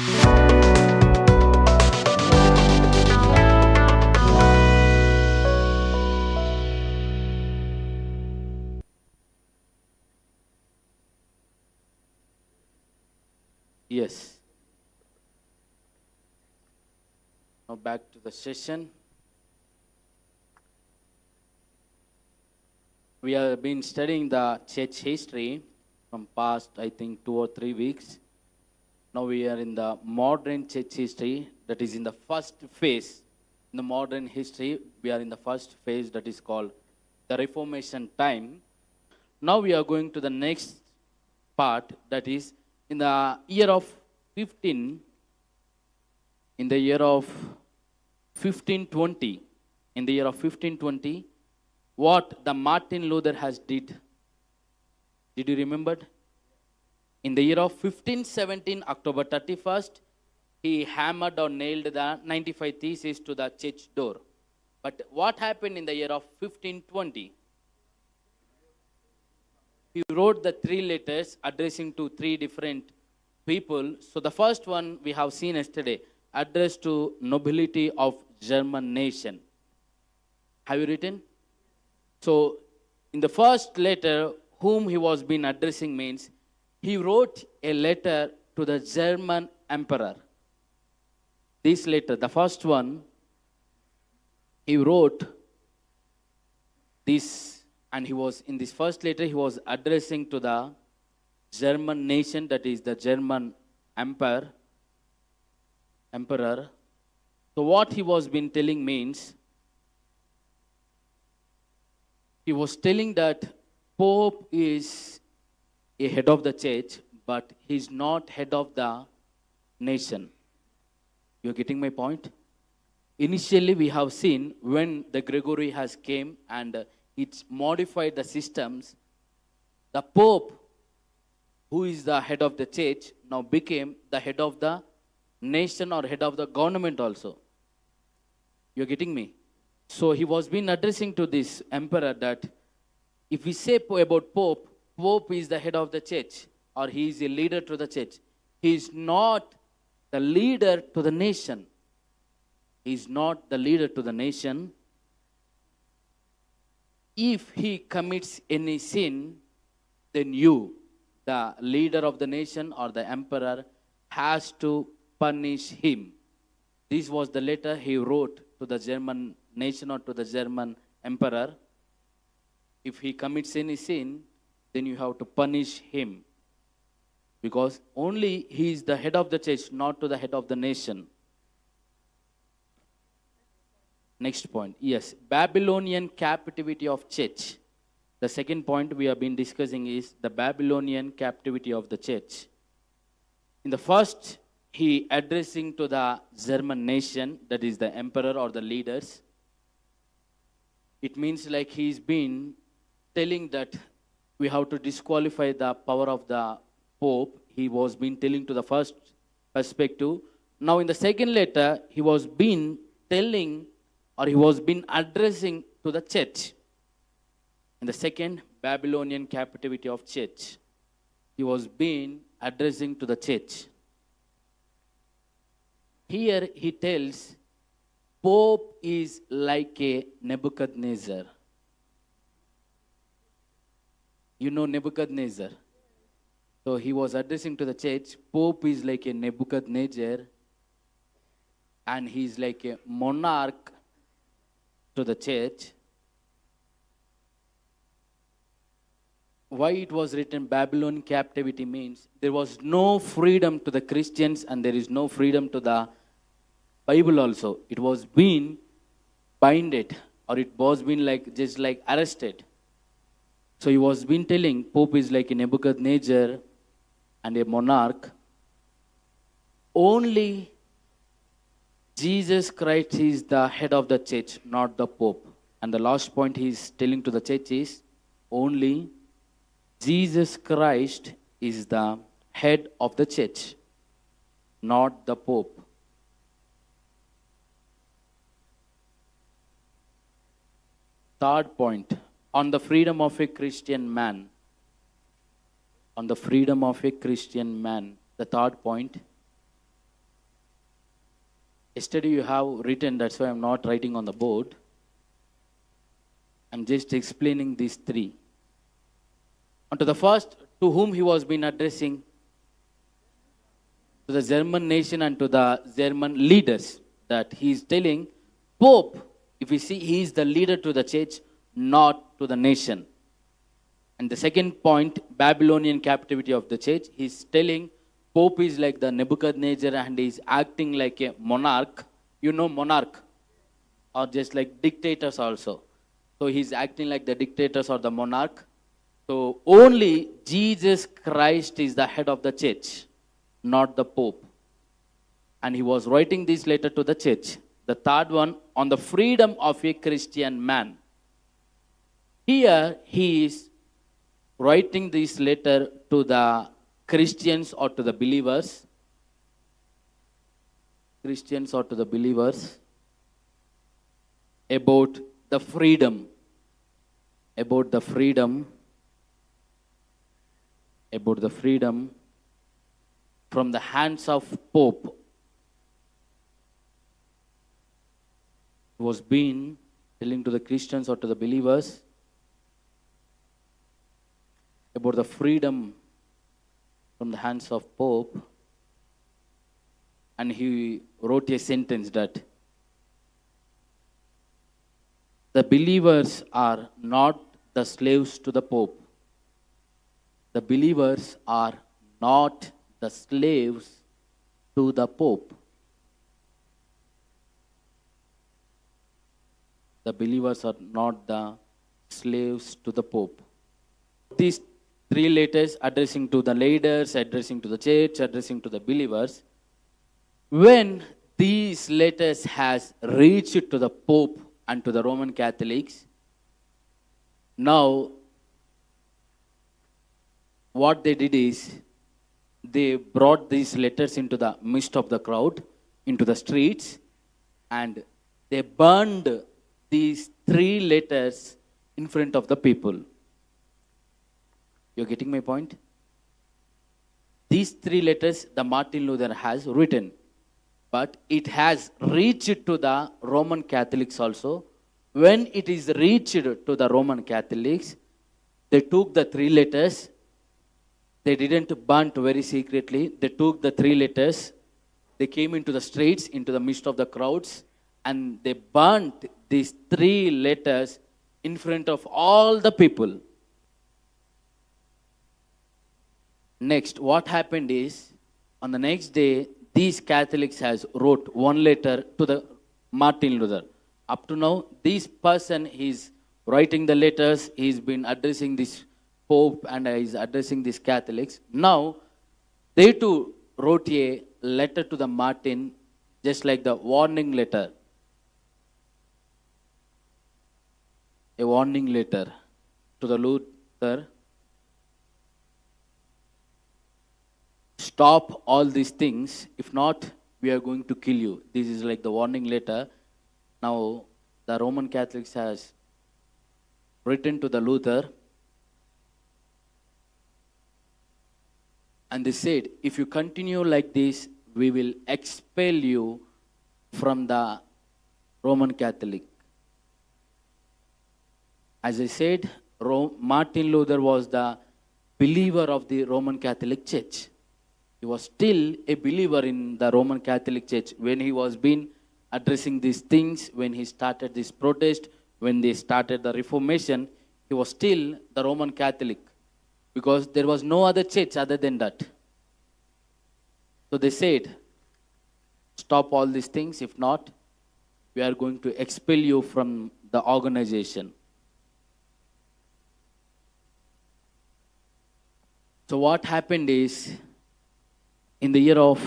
Yes. Now back to the session. We have been studying the church history from past, I think, 2 or 3 weeks. Now we are in the modern church history, that is in the first phase. In the modern history, we are in the first phase, that is called the Reformation time. Now we are going to the next part, that is in the year of 15, in the year of 1520, in the year of 1520, what the Martin Luther has did. Did you remember? In the year of 1517, October 31st, he hammered or nailed the 95 Theses to the church door. But what happened in the year of 1520? He wrote the 3 letters addressing to 3 different people. So the first one we have seen yesterday, addressed to nobility of German nation. Have you written? So in the first letter, whom he was been addressing means, he wrote a letter to the German emperor. This letter, the first one, he wrote this, and he was, in this first letter, he was addressing to the German nation, that is the German emperor. So what he was been telling means, he was telling that Pope is a head of the church, but he is not head of the nation. You're getting my point? Initially, we have seen when the Gregory has came and it's modified the systems, the Pope, who is the head of the church, now became the head of the nation or head of the government also. You're getting me? So he was been addressing to this emperor that if we say about Pope, Pope is the head of the church or he is a leader to the church. He is not the leader to the nation. He is not the leader to the nation. If he commits any sin, then you, the leader of the nation or the emperor, has to punish him. This was the letter he wrote to the German nation or to the German emperor. If he commits any sin, then you have to punish him. Because only he is the head of the church, not to the head of the nation. Next point. Yes, Babylonian captivity of church. The second point we have been discussing is the Babylonian captivity of the church. In the first, he addressing to the German nation, that is the emperor or the leaders. It means like he's been telling that we have to disqualify the power of the Pope. He was been telling to the first perspective. Now in the second letter, he was been telling or he was been addressing to the church. In the second, Babylonian captivity of church, he was been addressing to the church. Here he tells, Pope is like a Nebuchadnezzar. You know Nebuchadnezzar. So he was addressing to the church, Pope is like a Nebuchadnezzar and he is like a monarch to the church. Why it was written Babylon captivity means there was no freedom to the Christians and there is no freedom to the Bible also. It was being binded or it was being like just like arrested. So he was been telling Pope is like a Nebuchadnezzar and a monarch. Only Jesus Christ is the head of the church, not the Pope. And the last point he is telling to the church is only Jesus Christ is the head of the church, not the Pope. Third point, on the freedom of a Christian man. On the freedom of a Christian man. The third point, Yesterday you have written, that's why I'm not writing on the board. I'm just explaining these three. And to the first, to whom he was been addressing, to the German nation and to the German leaders, that he is telling, Pope, if you see, he is the leader to the church, not to the nation. And the second point, Babylonian captivity of the church, he's telling Pope is like the Nebuchadnezzar and he's acting like a monarch. You know monarch, or just like dictators also. So he's acting like the dictators or the monarch. So only Jesus Christ is the head of the church, not the Pope. And he was writing this letter to the church. The third one, on the freedom of a Christian man. Here he is writing this letter to the Christians or to the believers. Christians or to the believers about the freedom. About the freedom. About the freedom from the hands of Pope. It was been telling to the Christians or to the believers about the freedom from the hands of Pope. And he wrote a sentence that the believers are not the slaves to the Pope. The believers are not the slaves to the Pope. The believers are not the slaves to the Pope. These three letters addressing to the leaders, addressing to the church, addressing to the believers. When these letters has reached to the Pope and to the Roman Catholics, now what they did is they brought these letters into the midst of the crowd, into the streets, and they burned these three letters in front of the people. You're getting my point? These three letters the Martin Luther has written, but it has reached to the Roman Catholics also. When it is reached to the Roman Catholics, they took the three letters. They didn't burn very secretly. They took the three letters. They came into the streets, into the midst of the crowds, and they burnt these three letters in front of all the people. Next, what happened is, on the next day, these Catholics has wrote one letter to the Martin Luther. Up to now, this person is writing the letters. He's been addressing this Pope and is addressing these Catholics. Now, they too wrote a letter to the Martin, just like the warning letter. A warning letter to the Luther. Stop all these things. If not, we are going to kill you. This is like the warning letter. Now, the Roman Catholics has written to the Luther. And they said, if you continue like this, we will expel you from the Roman Catholic. As I said, Martin Luther was the believer of the Roman Catholic Church. He was still a believer in the Roman Catholic Church when he was been addressing these things, when he started this protest, when they started the Reformation, he was still the Roman Catholic because there was no other church other than that. So they said, stop all these things. If not, we are going to expel you from the organization. So what happened is, in the year of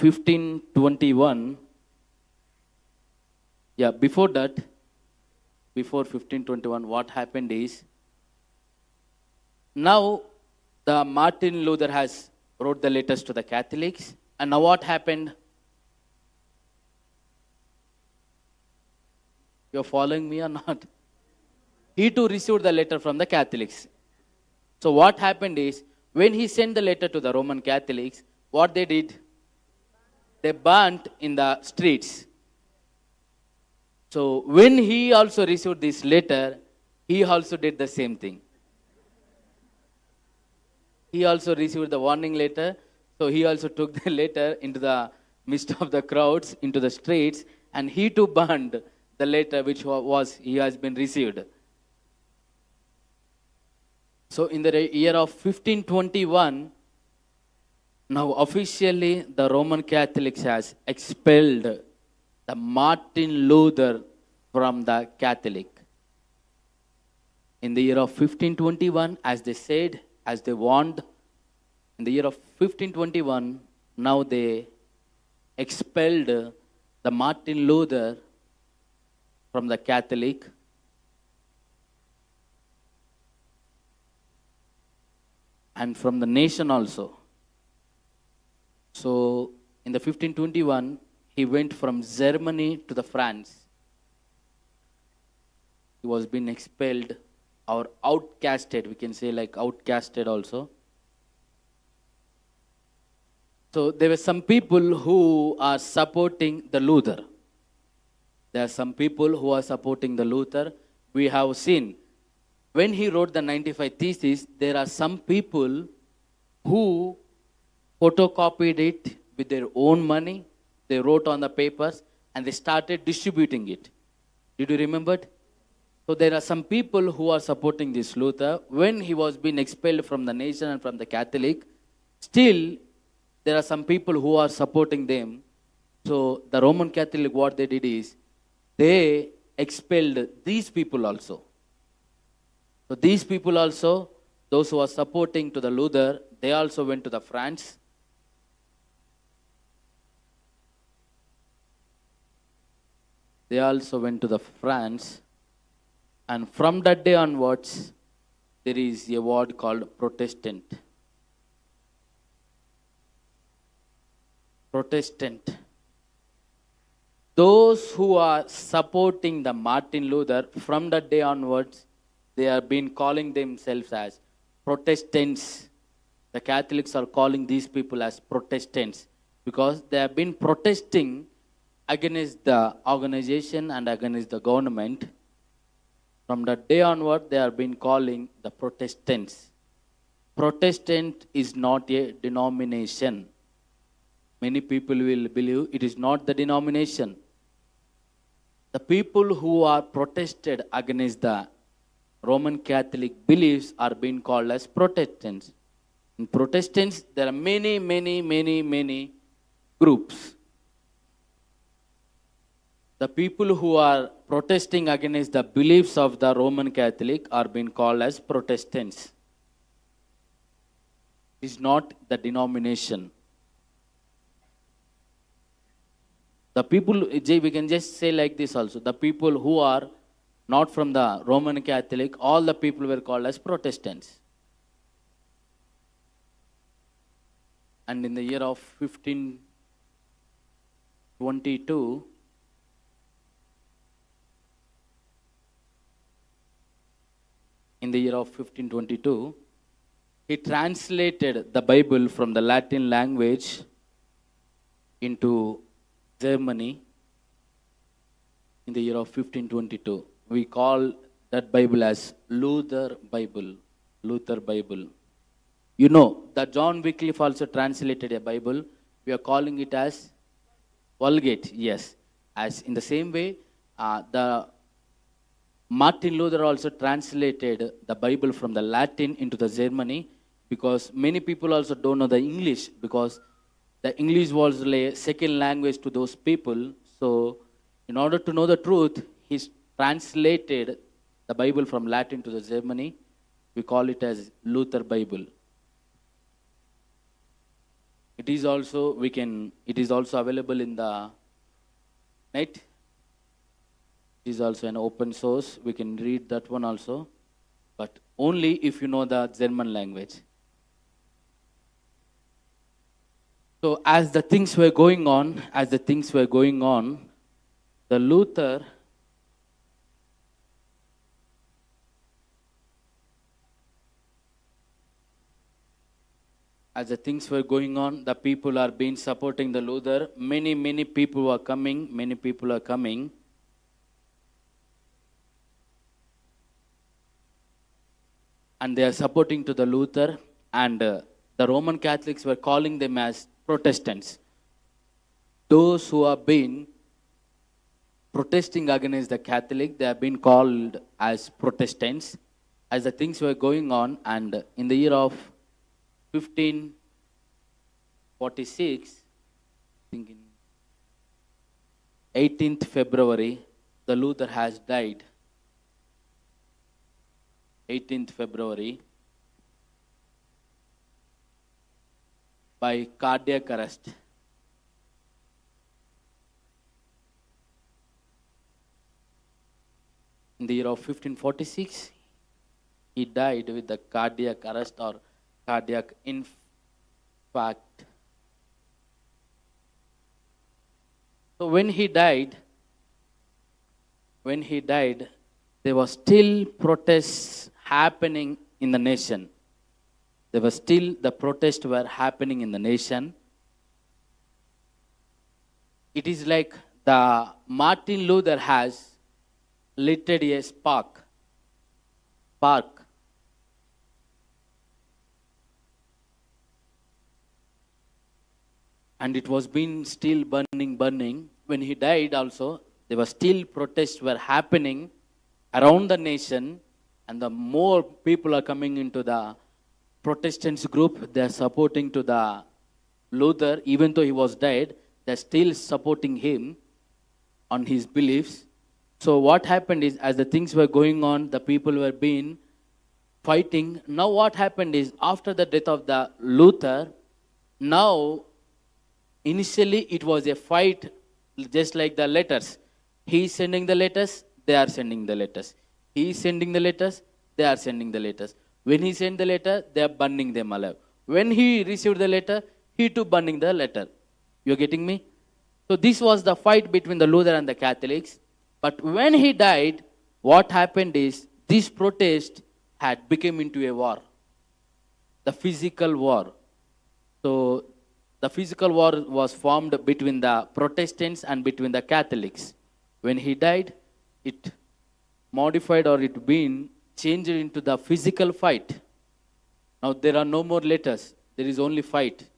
1521, before 1521, what happened is, now the Martin Luther has wrote the letters to the Catholics, and now what happened? You're following me or not? He too received the letter from the Catholics. So what happened is, when he sent the letter to the Roman Catholics, what they did? They burnt in the streets. So when he also received this letter, he also did the same thing. He also received the warning letter. So he also took the letter into the midst of the crowds, into the streets, and he too burned the letter which was he has been received. So in the year of 1521, now officially the Roman Catholics has expelled the Martin Luther from the Catholic. In the year of 1521, as they said, as they warned, in the year of 1521, now they expelled the Martin Luther from the Catholic. And from the nation also. So in the 1521, he went from Germany to the France. He was being expelled or outcasted, we can say like outcasted also. So there were some people who are supporting the Luther. There are some people who are supporting the Luther. We have seen when he wrote the 95 Theses, there are some people who photocopied it with their own money. They wrote on the papers and they started distributing it. Did you remember it? So there are some people who are supporting this Luther. When he was being expelled from the nation and from the Catholic, still there are some people who are supporting them. So the Roman Catholic, what they did is, they expelled these people also. So these people also, those who are supporting to the Luther, they also went to the France. They also went to the France. And from that day onwards, there is a word called Protestant. Protestant. Those who are supporting the Martin Luther, from that day onwards, they have been calling themselves as Protestants. The Catholics are calling these people as Protestants because they have been protesting against the organization and against the government. From that day onward, they have been calling the Protestants. Protestant is not a denomination. Many people will believe it is not the denomination. The people who are protested against the Roman Catholic beliefs are being called as Protestants. In Protestants, there are many groups. The people who are protesting against the beliefs of the Roman Catholic are being called as Protestants. It is not the denomination. The people, we can just say like this also, the people who are not from the Roman Catholic, all the people were called as Protestants. And in the year of 1522, he translated the Bible from the Latin language into Germany in the year of 1522. We call that Bible as Luther Bible. Luther Bible. You know that John Wycliffe also translated a Bible. We are calling it as Vulgate. Yes. As in the same way, the Martin Luther also translated the Bible from the Latin into the Germany, because many people also don't know the English, because the English was a second language to those people. So in order to know the truth, he translated the Bible from Latin to the Germany. We call it as Luther Bible. It is also available in the net. It is also an open source. We can read that one also, but only if you know the German language. So as the things were going on, the Luther the people are being supporting the Luther. Many people are coming. and they are supporting to the Luther, and the Roman Catholics were calling them as Protestants. Those who have been protesting against the Catholic, they have been called as Protestants. As the things were going on, and in the year of 1546, I think in 18th February, the Luther has died. 18th February by cardiac arrest. In the year of 1546, he died with the cardiac arrest or cardiac infarct. So when he died, there was still protests happening in the nation. The protests were happening in the nation. It is like the Martin Luther has lit a spark. And it was been still burning. When he died also, there were still protests were happening around the nation, and the more people are coming into the Protestants group, they are supporting to the Luther, even though he was dead, they are still supporting him on his beliefs. So what happened is, as the things were going on, the people were being fighting. Now what happened is, after the death of the Luther, now initially it was a fight, just like the letters. He is sending the letters, they are sending the letters. He is sending the letters, they are sending the letters. When he sent the letter, they are burning them alive. When he received the letter, he too burning the letter. You are getting me? So this was the fight between the Luther and the Catholics. But when he died, what happened is, this protest had become into a war. The physical war. So the physical war was formed between the Protestants and between the Catholics. When he died, it modified or it been changed into the physical fight. Now there are no more letters. There is only fight.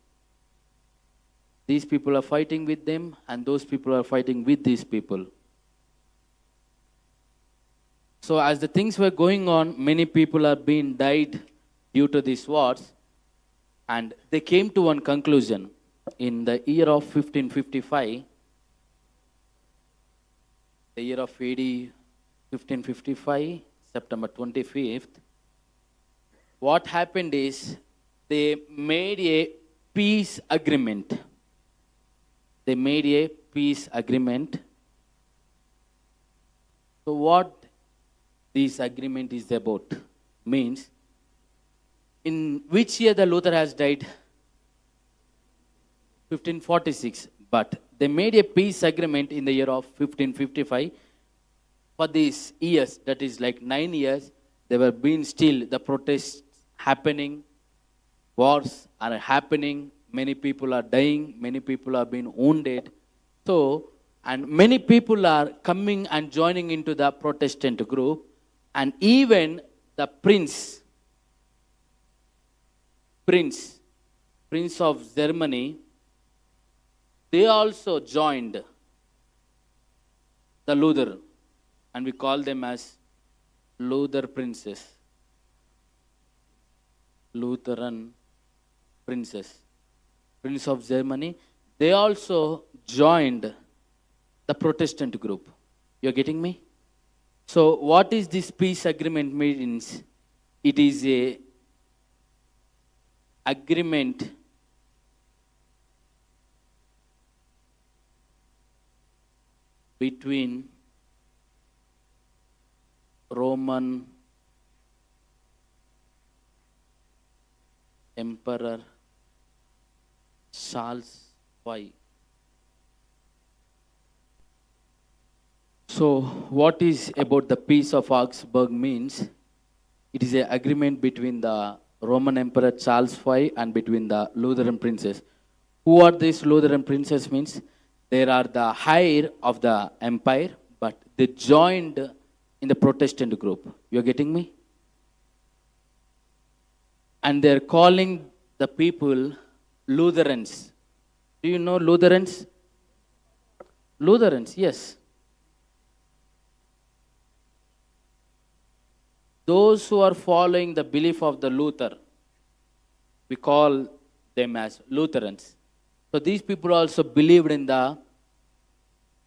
These people are fighting with them, and those people are fighting with these people. So as the things were going on, many people are being died due to these wars, and they came to one conclusion. In the year of 1555, the year of AD 1555, September 25th, what happened is, they made a peace agreement. They made a peace agreement. So what this agreement is about means, in which year the Luther has died? 1546. But they made a peace agreement in the year of 1555. For these years, that is like 9 years, there were being still the protests happening, wars are happening, many people are dying, many people are being wounded. So, and many people are coming and joining into the Protestant group, and even the prince of Germany, they also joined the Luther, and we call them as Luther princes. Lutheran princes. Prince of Germany, they also joined the Protestant group. You're getting me? So what is this peace agreement means? It is a agreement between Roman Emperor Charles V. So what is about the peace of Augsburg means? It is an agreement between the Roman Emperor Charles V and between the Lutheran princes. Who are these Lutheran princes means? They are the heir of the empire, but they joined in the Protestant group. You are getting me? And they're calling the people Lutherans. Do you know Lutherans? Lutherans, yes. Those who are following the belief of the Luther, we call them as Lutherans. So these people also believed in the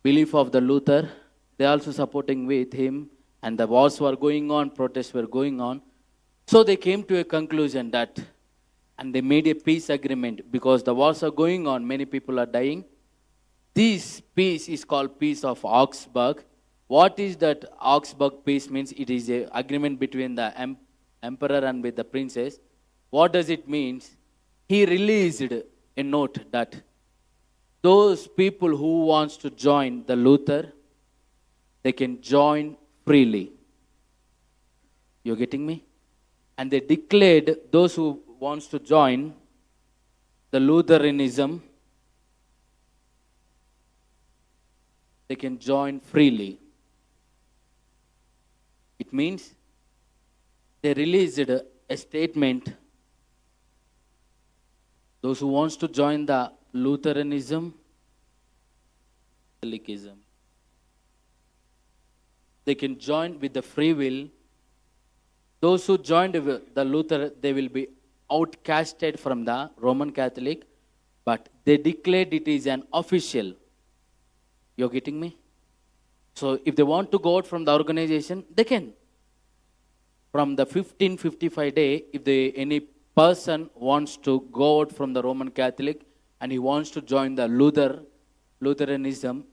belief of the Luther. They also supporting with him, and the wars were going on, protests were going on. So they came to a conclusion that, and they made a peace agreement because the wars are going on, many people are dying. This peace is called Peace of Augsburg. What is that Augsburg peace means? It is an agreement between the emperor and with the princess. What does it mean? He released a note that those people who wants to join the Luther, they can join freely. You're getting me? And they declared those who wants to join the Lutheranism, they can join freely. It means they released a statement. Those who wants to join the Lutheranism, Catholicism, they can join with the free will. Those who joined the Luther, they will be outcasted from the Roman Catholic, but they declared it is an official. You're getting me? So if they want to go out from the organization, they can. From the 1555 day, if any person wants to go out from the Roman Catholic and he wants to join the Lutheranism,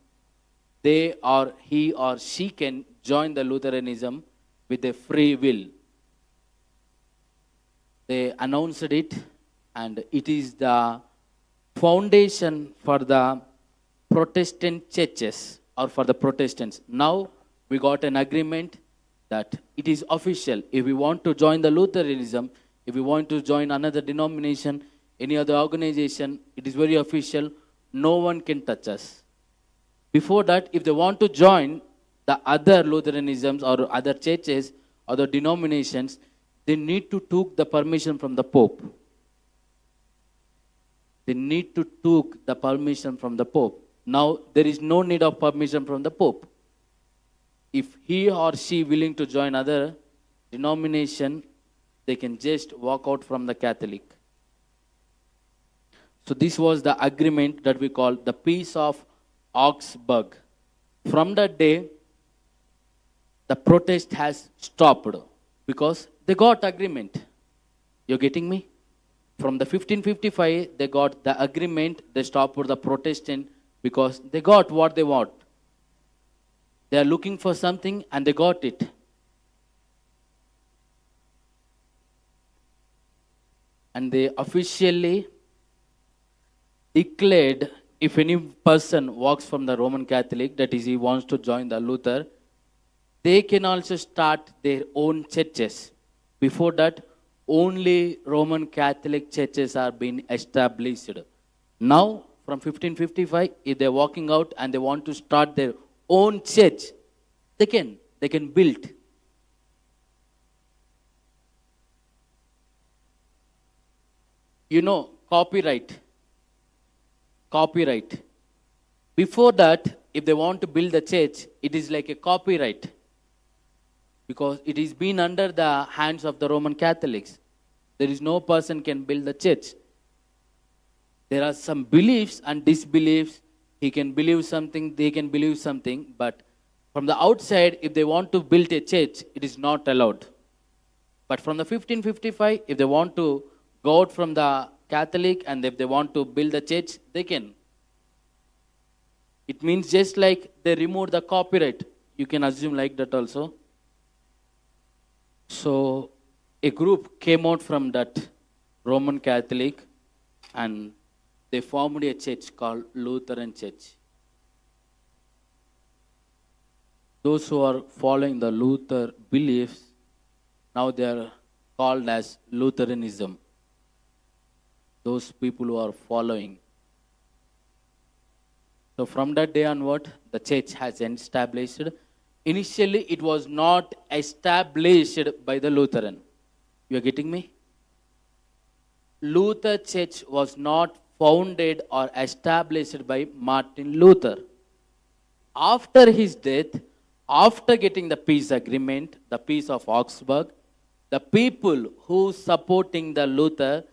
he or she can join the Lutheranism with a free will. They announced it, and it is the foundation for the Protestant churches or for the Protestants. Now we got an agreement that it is official. If we want to join the Lutheranism, if we want to join another denomination, any other organization, it is very official. No one can touch us. Before that, if they want to join the other Lutheranisms or other churches, other denominations, they need to take the permission from the Pope. They need to take the permission from the Pope. Now, there is no need of permission from the Pope. If he or she willing to join other denomination, they can just walk out from the Catholic. So this was the agreement that we call the Peace of Augsburg. From that day, the protest has stopped because they got agreement. You're getting me? From the 1555, they got the agreement. They stopped the Protestant because they got what they want. They are looking for something and they got it. And they officially declared if any person walks from the Roman Catholic, that is, he wants to join the Luther, they can also start their own churches. Before that, only Roman Catholic churches are being established. Now, from 1555, if they're walking out and they want to start their own church, they can build. You know, copyright. Before that, if they want to build a church, it is like a copyright. Because it is been under the hands of the Roman Catholics. There is no person can build the church. There are some beliefs and disbeliefs. He can believe something, they can believe something. But from the outside, if they want to build a church, it is not allowed. But from the 1555, if they want to go out from the Catholic and if they want to build a church, they can. It means just like they removed the copyright. You can assume like that also. So a group came out from that Roman Catholic and they formed a church called Lutheran Church. Those who are following the Luther beliefs, now they are called as Lutheranism. Those people who are following. So from that day onward, the church has established. Initially, it was not established by the Lutheran. You are getting me? Luther Church was not founded or established by Martin Luther. After his death, after getting the peace agreement, the peace of Augsburg, the people who supporting the Luther,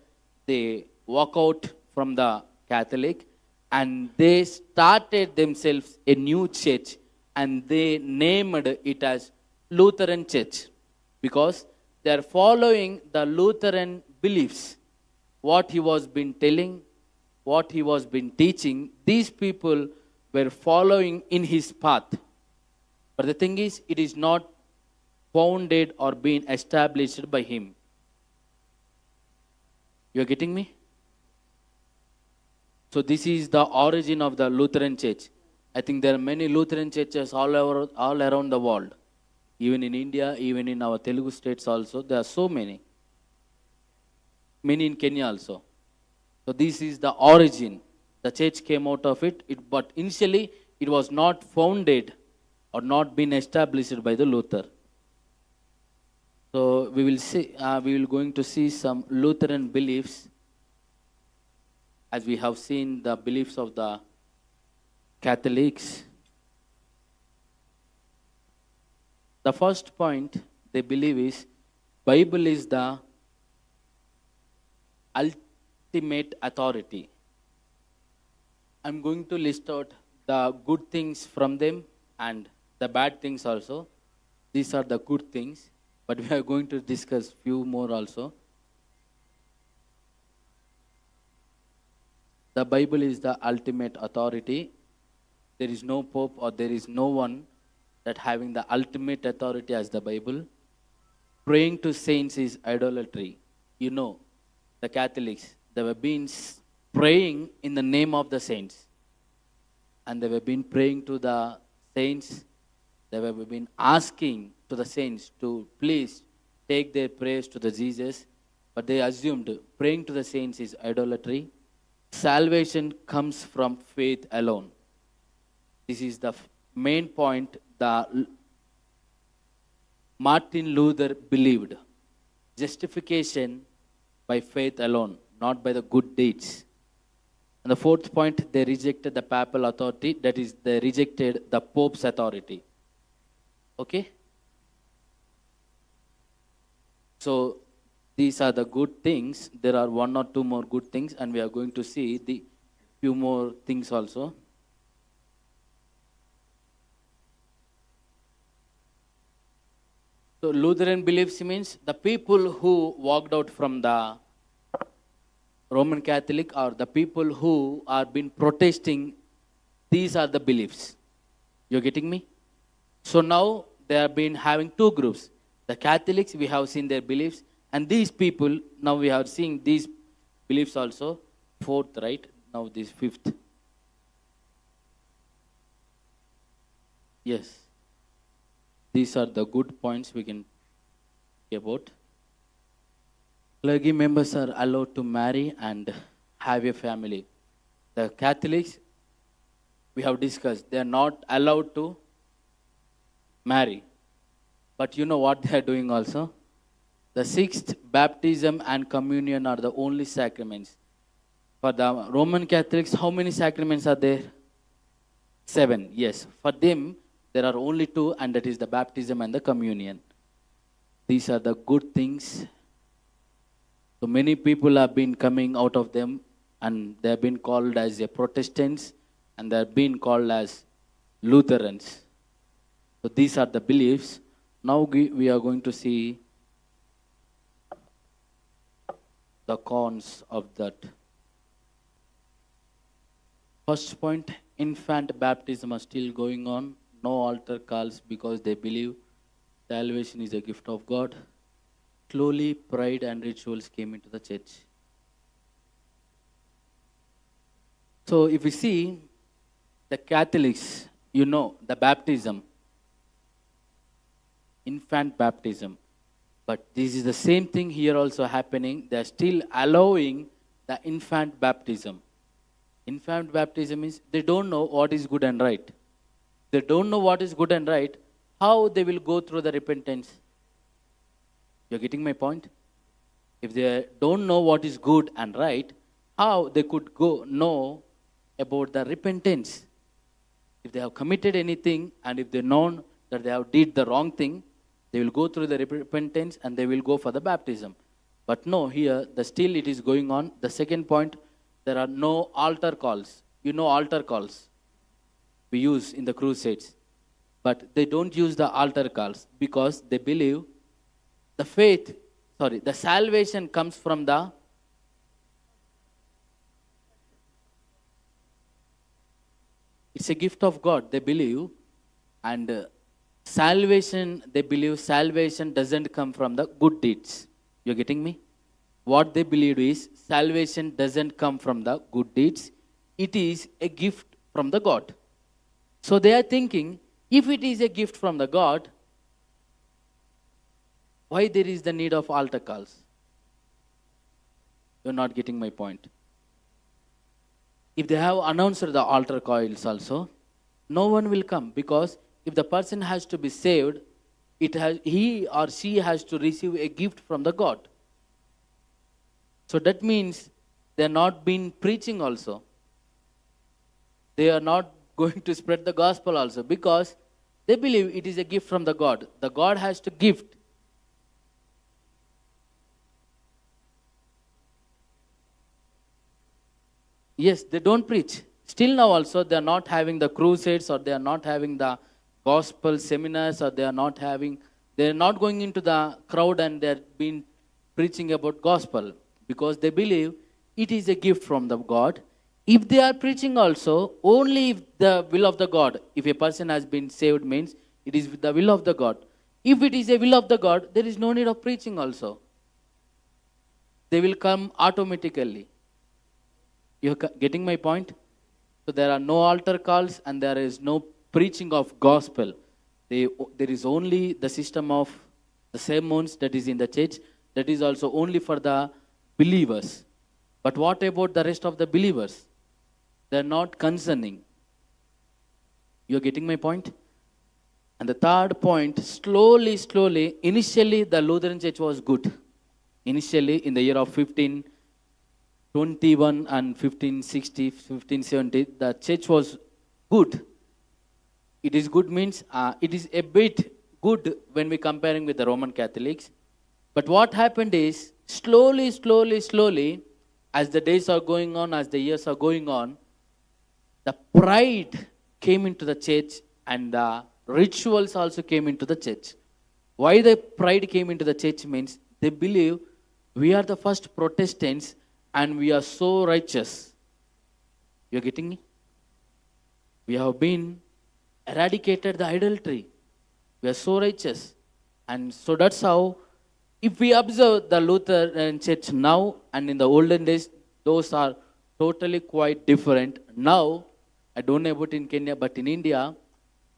they walk out from the Catholic and they started themselves a new church and they named it as Lutheran Church because they are following the Lutheran beliefs. What he was been telling, what he was been teaching, these people were following in his path. But the thing is, it is not founded or been established by him. You are getting me? So this is the origin of the Lutheran Church. I think there are many Lutheran churches all around the world. Even in India, even in our Telugu states also, there are so many. Many in Kenya also. So this is the origin. The church came out of it, but initially it was not founded or not been established by the Luther. So we will going to see some Lutheran beliefs as we have seen the beliefs of the Catholics. The first point they believe is Bible is the ultimate authority. I'm going to list out the good things from them and the bad things also. These are the good things, but we are going to discuss few more also. The Bible is the ultimate authority. There is no pope or there is no one that having the ultimate authority as the Bible. Praying to saints is idolatry. You know, the Catholics, they were been praying in the name of the saints. And they were been praying to the saints. They were been asking to the saints to please take their prayers to the Jesus. But they assumed praying to the saints is idolatry. Salvation comes from faith alone. This is the main point the Martin Luther believed. Justification by faith alone, not by the good deeds. And the fourth point, they rejected the papal authority. That is, they rejected the Pope's authority. Okay? So, these are the good things. There are one or two more good things, and we are going to see the few more things also. So, Lutheran beliefs means the people who walked out from the Roman Catholic or the people who are been protesting, these are the beliefs. You're getting me? So now they have been having two groups. The Catholics, we have seen their beliefs, and these people, now we are seeing these beliefs also. Fourth, right? Now this fifth. Yes. These are the good points we can talk about. Clergy members are allowed to marry and have a family. The Catholics, we have discussed, they are not allowed to marry. But you know what they are doing also? The sixth, baptism and communion are the only sacraments. For the Roman Catholics, how many sacraments are there? 7, yes. For them, there are only 2, and that is the baptism and the communion. These are the good things. So many people have been coming out of them, and they have been called as a Protestants, and they have been called as Lutherans. So these are the beliefs. Now we are going to see the cons of that. First point, infant baptism are still going on. No altar calls because they believe salvation is a gift of God. Slowly, pride and rituals came into the church. So if we see the Catholics, you know, the baptism, infant baptism. But this is the same thing here also happening. They are still allowing the infant baptism. Infant baptism is, they don't know what is good and right. They don't know what is good and right. How they will go through the repentance? You're getting my point? If they don't know what is good and right, how they could go know about the repentance? If they have committed anything and if they know that they have did the wrong thing, they will go through the repentance and they will go for the baptism. But no, here the still it is going on. The second point, there are no altar calls. You know altar calls we use in the crusades. But they don't use the altar calls because they believe the salvation comes from it's a gift of God, they believe. And they believe salvation doesn't come from the good deeds. You're getting me? What they believe is salvation doesn't come from the good deeds. It is a gift from the God. So they are thinking, if it is a gift from the God, why there is the need of altar calls? You're not getting my point. If they have announced the altar calls also, no one will come, because if the person has to be saved, he or she has to receive a gift from the God. So that means they are not been preaching also. They are not going to spread the gospel also, because they believe it is a gift from the God. The God has to gift. Yes, they don't preach. Still now also they are not having the crusades, or they are not having the gospel seminars, or they are not going into the crowd and they are been preaching about gospel, because they believe it is a gift from the God. If they are preaching also, only if the will of the God, if a person has been saved, means it is the will of the God. If it is a will of the God, there is no need of preaching also. They will come automatically. You're getting my point? So there are no altar calls and there is no preaching of gospel. There is only the system of the sermons that is in the church. That is also only for the believers. But what about the rest of the believers? They are not concerning. You're getting my point? And the third point, slowly, initially the Lutheran church was good. Initially in the year of 1521 and 1560, 1570, the church was good. It is good means it is a bit good when we comparing with the Roman Catholics. But what happened is, slowly, as the days are going on, as the years are going on, the pride came into the church and the rituals also came into the church. Why the pride came into the church means they believe we are the first Protestants and we are so righteous. You're getting me? We have been eradicated the idolatry. We are so righteous. And so that's how, if we observe the Lutheran church now and in the olden days, those are totally quite different. Now, I don't know about in Kenya, but in India,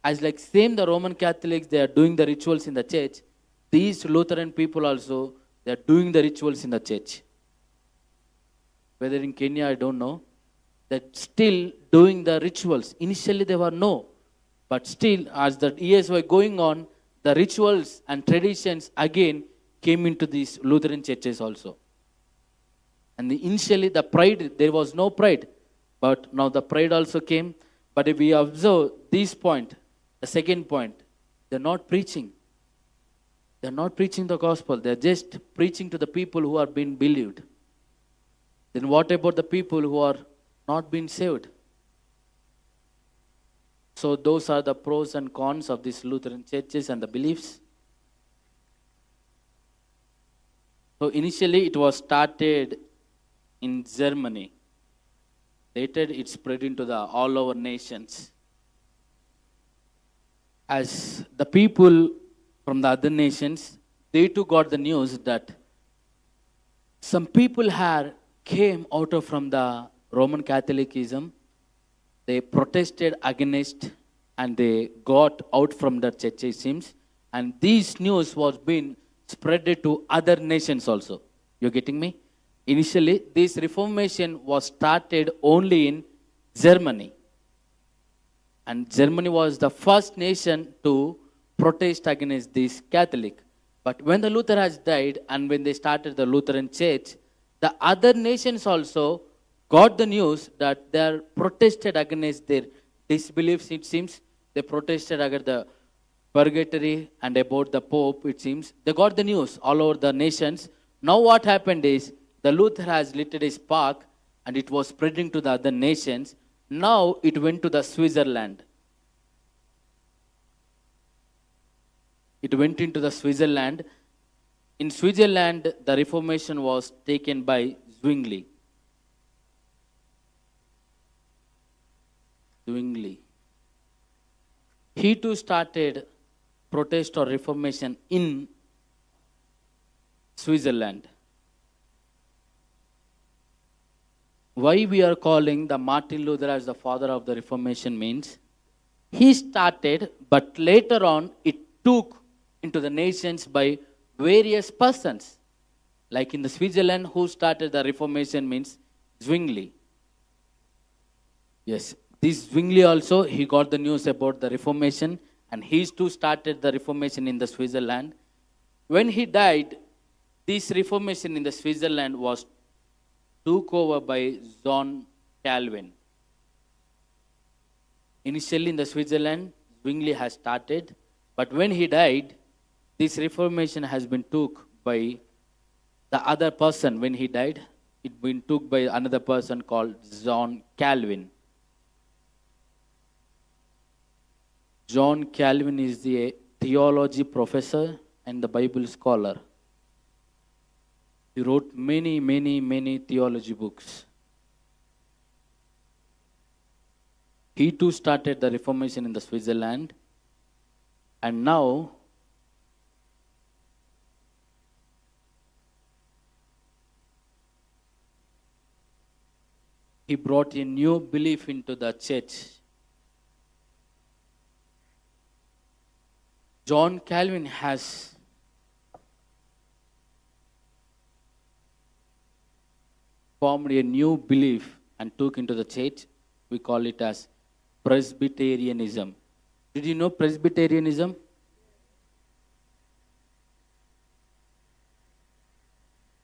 as like same the Roman Catholics, they are doing the rituals in the church. These Lutheran people also, they are doing the rituals in the church. Whether in Kenya, I don't know. They're still doing the rituals. Initially, they were no. But still, as the years were going on, the rituals and traditions again came into these Lutheran churches also. And initially, the pride, there was no pride. But now the pride also came. But if we observe this point, the second point, they're not preaching. They're not preaching the gospel. They're just preaching to the people who are being believed. Then what about the people who are not being saved? So those are the pros and cons of these Lutheran churches and the beliefs. So initially it was started in Germany. Later it spread into the all over nations. As the people from the other nations, they too got the news that some people came out of from the Roman Catholicism. They protested against and they got out from the church, it seems. And this news was being spread to other nations also. You're getting me? Initially, this Reformation was started only in Germany. And Germany was the first nation to protest against this Catholic. But when the Luther has died and when they started the Lutheran Church, the other nations also got the news that they are protested against their disbeliefs, it seems. They protested against the purgatory and about the Pope, it seems. They got the news all over the nations. Now what happened is the Luther has lit a spark and it was spreading to the other nations. Now it went to the Switzerland. It went into the Switzerland. In Switzerland, the Reformation was taken by Zwingli. Zwingli. He too started protest or Reformation in Switzerland. Why we are calling the Martin Luther as the father of the Reformation means he started, but later on it took into the nations by various persons. Like in the Switzerland, who started the Reformation means Zwingli. Yes, this Zwingli also, he got the news about the Reformation and he too started the Reformation in the Switzerland. When he died, this Reformation in the Switzerland was took over by John Calvin. Initially in the Switzerland, Zwingli has started, but when he died, this Reformation has been took by the other person. When he died, it been took by another person called John Calvin. John Calvin is the theology professor and the Bible scholar. He wrote many theology books. He too started the Reformation in the Switzerland, and now he brought a new belief into the church. John Calvin has formed a new belief and took into the church. We call it as Presbyterianism. Did you know Presbyterianism?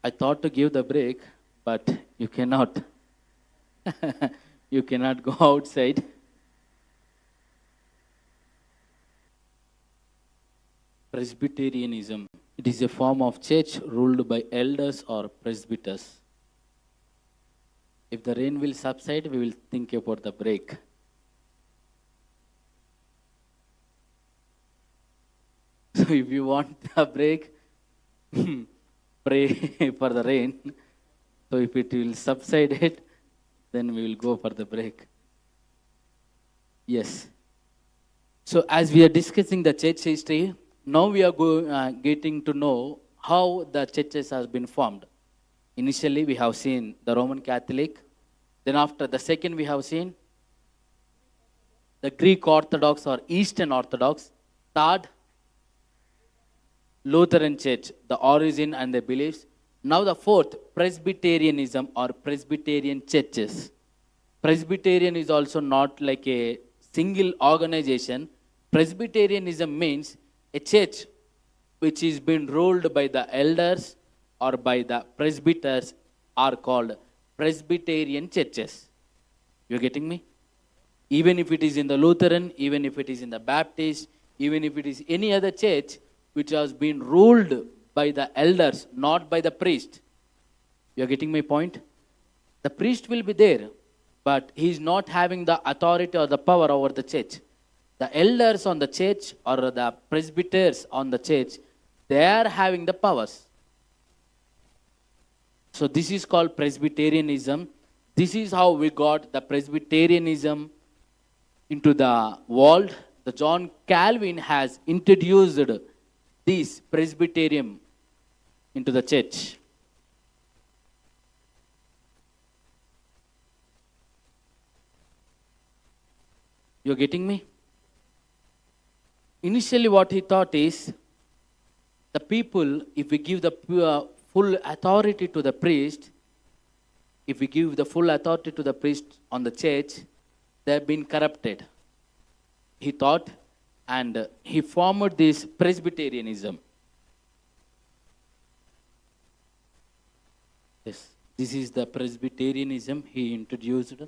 I thought to give the break, but you cannot. You cannot go outside. Presbyterianism. It is a form of church ruled by elders or presbyters. If the rain will subside, we will think about the break. So if you want a break, pray for the rain. So if it will subside it, then we will go for the break. Yes. So as we are discussing the church history, now we are getting to know how the churches has been formed. Initially, we have seen the Roman Catholic. Then after the second, we have seen the Greek Orthodox or Eastern Orthodox. Third, Lutheran Church, the origin and the beliefs. Now the fourth, Presbyterianism or Presbyterian churches. Presbyterian is also not like a single organization. Presbyterianism means a church which is being ruled by the elders or by the presbyters are called Presbyterian churches. You're getting me? Even if it is in the Lutheran, even if it is in the Baptist, even if it is any other church which has been ruled by the elders, not by the priest. You're getting my point? The priest will be there, but he is not having the authority or the power over the church. The elders on the church or the presbyters on the church, they are having the powers. So this is called Presbyterianism. This is how we got the Presbyterianism into the world. The John Calvin has introduced this Presbyterian into the church. You're getting me? Initially what he thought is, the people, if we give the full authority to the priest, if we give the full authority to the priest on the church, they have been corrupted. He thought, and he formed this Presbyterianism. Yes, this is the Presbyterianism he introduced.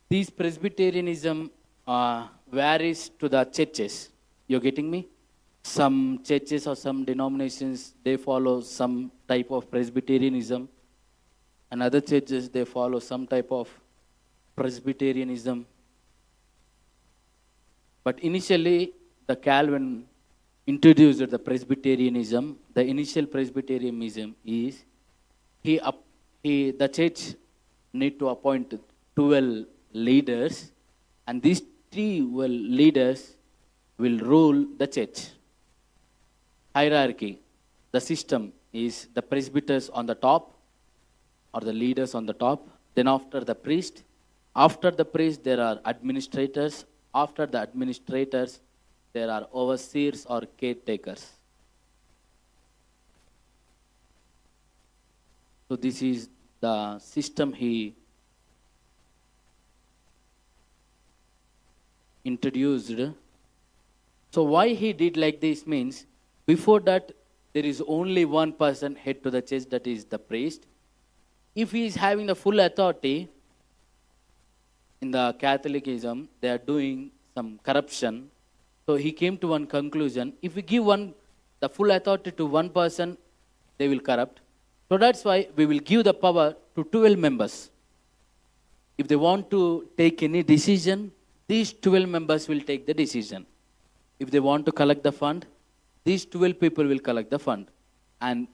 This Presbyterianism varies to the churches. You're getting me? Some churches or some denominations, they follow some type of Presbyterianism, and other churches, they follow some type of Presbyterianism. But initially, the Calvin introduced the Presbyterianism. The initial Presbyterianism is the church need to appoint 12 leaders, and these 12 leaders will rule the church. Hierarchy. The system is the presbyters on the top, or the leaders on the top. Then after the priest. After the priest, there are administrators. After the administrators, there are overseers or caretakers. So this is the system he introduced. So why he did like this means, before that, there is only one person head to the church, that is the priest. If he is having the full authority, in the Catholicism, they are doing some corruption. So he came to one conclusion: if we give the full authority to one person, they will corrupt. So that's why we will give the power to 12 members. If they want to take any decision, these 12 members will take the decision. If they want to collect the fund, these 12 people will collect the fund. And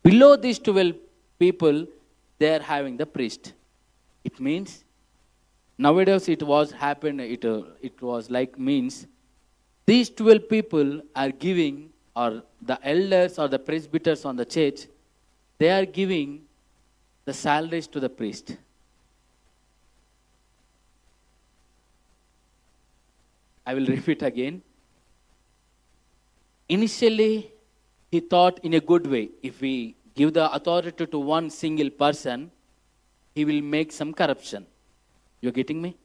below these 12 people, they are having the priest. It means, nowadays it was like means, these 12 people are giving, or the elders or the presbyters on the church, they are giving the salaries to the priest. I will repeat again. Initially, he thought in a good way. If we give the authority to one single person, he will make some corruption. You're getting me?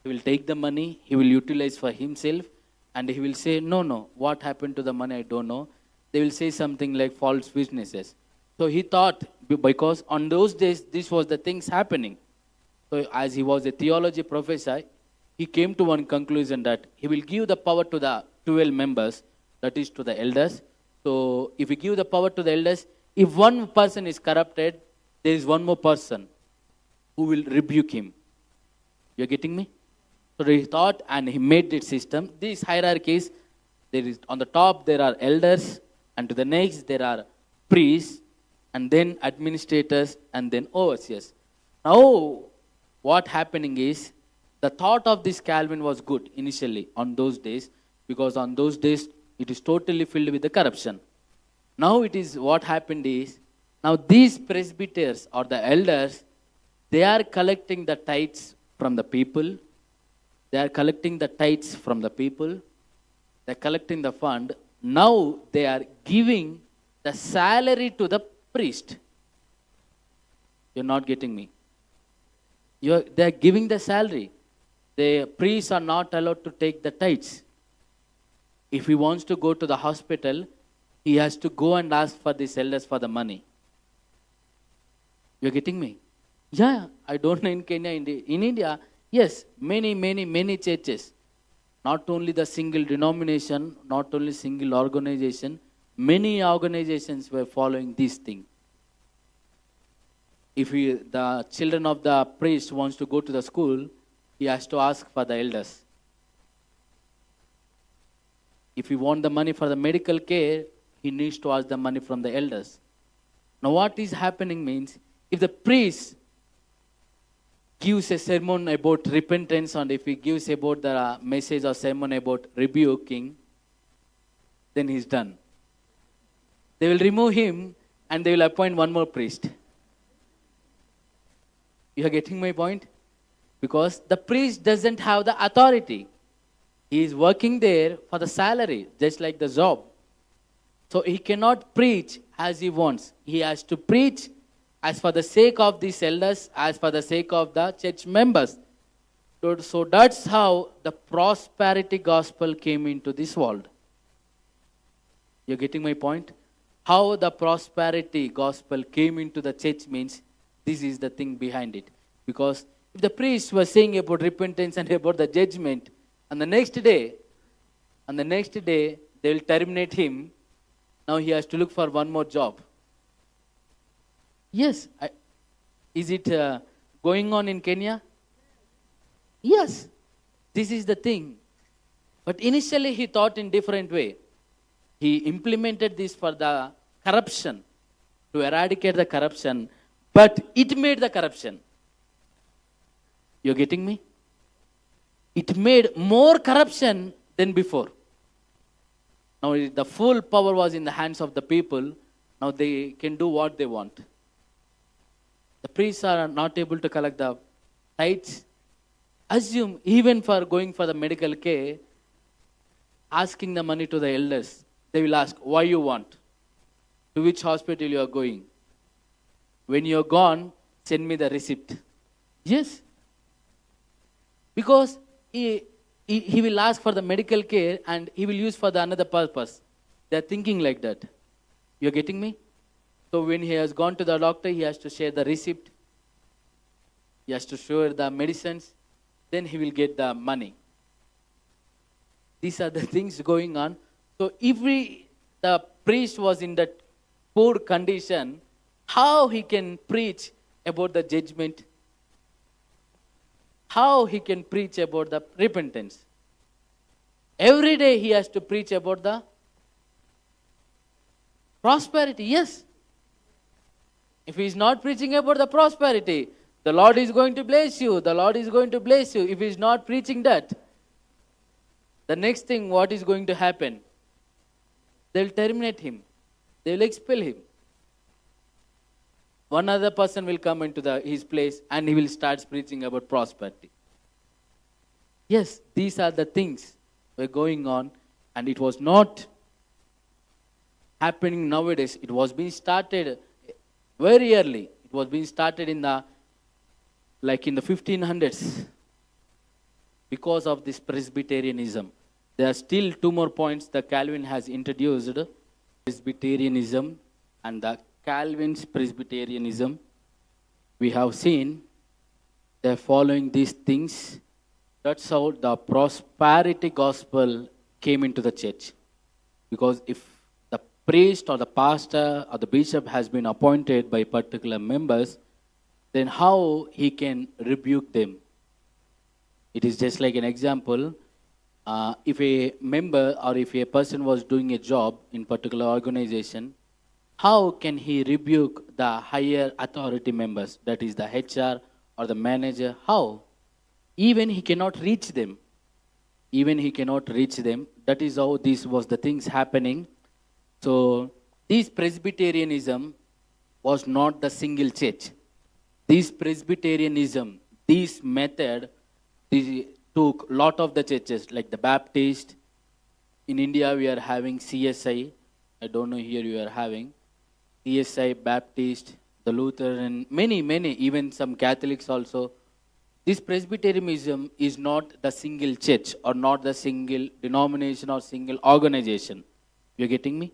He will take the money, he will utilize for himself, and he will say, no, what happened to the money, I don't know. They will say something like false witnesses. So he thought, because on those days, this was the things happening. So as he was a theology professor, he came to one conclusion that he will give the power to the 12 members, that is to the elders. So if we give the power to the elders, if one person is corrupted, there is one more person who will rebuke him. You're getting me? So he thought, and he made this system. These hierarchies, there is on the top there are elders, and to the next there are priests, and then administrators, and then overseers. Now, what happening is, the thought of this Calvin was good initially on those days, because on those days it is totally filled with the corruption. Now it is, what happened is, now these presbyters or the elders, they are collecting the tithes from the people. They are collecting the tithes from the people. They are collecting the fund. Now they are giving the salary to the priest. You're not getting me. They are giving the salary. The priests are not allowed to take the tithes. If he wants to go to the hospital, he has to go and ask for these elders for the money. You're getting me? Yeah, I don't know in Kenya. In India, yes, many churches. Not only the single denomination, not only single organization, many organizations were following this thing. If the children of the priest wants to go to the school, he has to ask for the elders. If he wants the money for the medical care, he needs to ask the money from the elders. Now what is happening means, if the priest gives a sermon about repentance, and if he gives about the message or sermon about rebuking, then he's done. They will remove him and they will appoint one more priest. You are getting my point? Because the priest doesn't have the authority. He is working there for the salary, just like the job. So he cannot preach as he wants. He has to preach as for the sake of these elders, as for the sake of the church members. So that's how the prosperity gospel came into this world. You're getting my point? how the prosperity gospel came into the church means this is the thing behind it. Because if the priest was saying about repentance and about the judgment, and the next day, they will terminate him. Now he has to look for one more job. Yes. Is it going on in Kenya? Yes. This is the thing. But initially he thought in different way. He implemented this for the corruption, to eradicate the corruption, but it made the corruption. You're getting me? It made more corruption than before. Now the full power was in the hands of the people. Now they can do what they want. The priests are not able to collect the tithes. Assume, even for going for the medical care, asking the money to the elders, they will ask, why you want? To which hospital you are going? When you are gone, send me the receipt. Yes. Because he will ask for the medical care and he will use for the another purpose. They are thinking like that. You are getting me? So when he has gone to the doctor, he has to share the receipt. He has to show the medicines. Then he will get the money. These are the things going on. So if the priest was in that poor condition, how he can preach about the judgment? How he can preach about the repentance? Every day he has to preach about the prosperity. Yes. If he is not preaching about the prosperity, the Lord is going to bless you. The Lord is going to bless you. If he is not preaching that, the next thing, what is going to happen? They will terminate him. They will expel him. One other person will come into his place and he will start preaching about prosperity. Yes, these are the things were going on, and it was not happening nowadays. It was being started very early. It was being started in the 1500s because of this Presbyterianism. There are still two more points that Calvin has introduced. Presbyterianism and the Calvin's Presbyterianism. We have seen they're following these things. That's how the prosperity gospel came into the church. Because if the priest or the pastor or the bishop has been appointed by particular members, then how he can rebuke them? It is just like an example. If a member or if a person was doing a job in particular organization, how can he rebuke the higher authority members, that is the HR or the manager? How? Even he cannot reach them. That is how this was the things happening. So this Presbyterianism was not the single church. This Presbyterianism, this method, this took lot of the churches, like the Baptist. In India we are having CSI. I don't know here you are having. CSI, Baptist, the Lutheran, many, even some Catholics also. This Presbyterianism is not the single church or not the single denomination or single organization. You're getting me?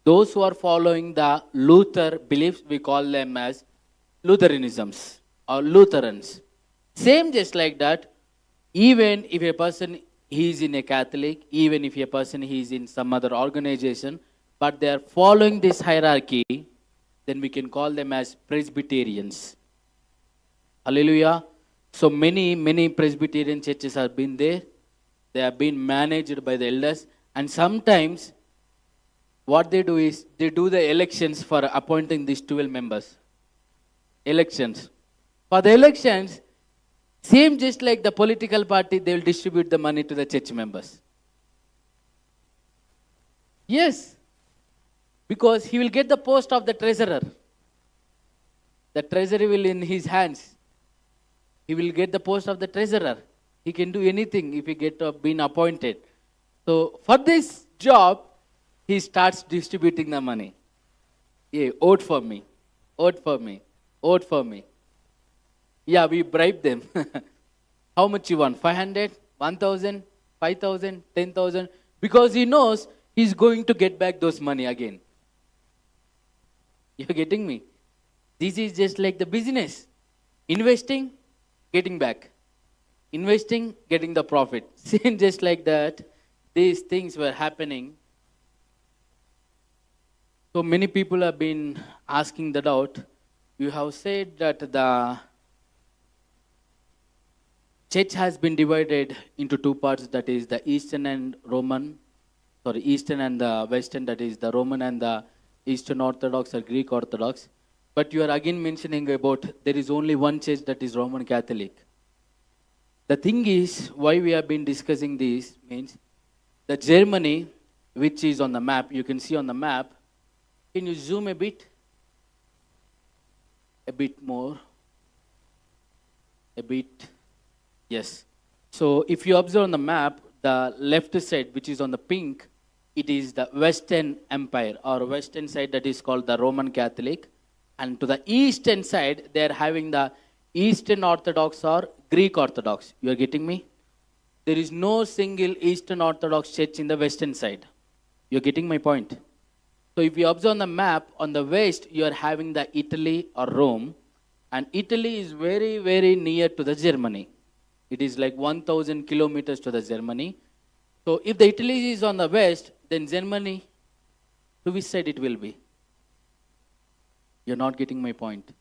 Those who are following the Luther beliefs, we call them as Lutheranisms or Lutherans. Same just like that, even if a person is in a Catholic, even if a person is in some other organization, but they are following this hierarchy, then we can call them as Presbyterians. Hallelujah. So many Presbyterian churches have been there. They have been managed by the elders. And sometimes what they do is they do the elections for appointing these 12 members. Elections. For the elections, same just like the political party, they will distribute the money to the church members. Yes. Because he will get the post of the treasurer. The treasury will in his hands. He will get the post of the treasurer. He can do anything if he been appointed. So for this job, he starts distributing the money. Yeah, vote for me. Vote for me. Vote for me. Yeah, we bribe them. How much you want? 500, 1,000, 5,000, 10,000? Because he knows he's going to get back those money again. You're getting me? This is just like the business. Investing, getting back. Investing, getting the profit. Same just like that, these things were happening. So many people have been asking the doubt. You have said that the church has been divided into two parts, that is the Eastern and Eastern and the Western, that is the Roman and the Eastern Orthodox or Greek Orthodox. But you are again mentioning about there is only one church, that is Roman Catholic. The thing is, why we have been discussing this means the Germany, which is on the map, you can see on the map. Can you zoom a bit? A bit more. A bit. Yes. So if you observe on the map, the left side, which is on the pink, it is the Western Empire or Western side, that is called the Roman Catholic. And to the Eastern side, they are having the Eastern Orthodox or Greek Orthodox. You are getting me? There is no single Eastern Orthodox church in the Western side. You are getting my point? So if you observe on the map, on the west, you are having the Italy or Rome. And Italy is very, very near to the Germany. It is like 1,000 kilometers to the Germany. So if the Italy is on the west, then Germany, to which side it will be? You're not getting my point.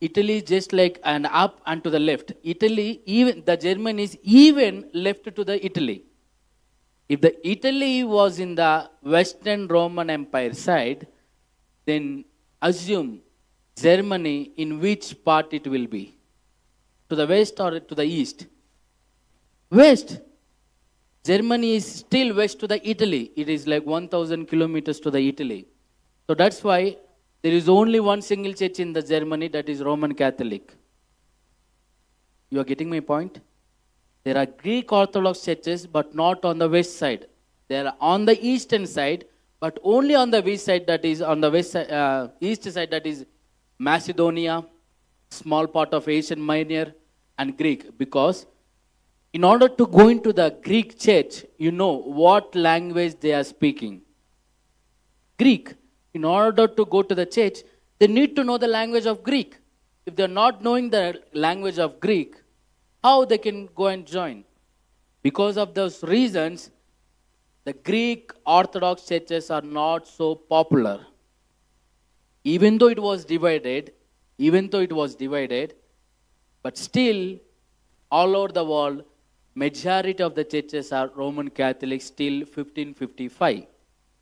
Italy is just like an up and to the left. Italy, even the Germany is even left to the Italy. If the Italy was in the Western Roman Empire side, then assume Germany in which part it will be? To the west or to the east? West. Germany is still west to the Italy. It is like 1,000 kilometers to the Italy. So that's why there is only one single church in the Germany, that is Roman Catholic. You are getting my point? There are Greek Orthodox churches, but not on the west side. They are on the eastern side, but only on the west side, that is on the east side, that is Macedonia, small part of Asian Minor, and Greek. Because in order to go into the Greek church, you know what language they are speaking. Greek. In order to go to the church, they need to know the language of Greek. If they are not knowing the language of Greek, how they can go and join? Because of those reasons, the Greek Orthodox churches are not so popular. Even though it was divided, but still, all over the world, majority of the churches are Roman Catholic still 1555.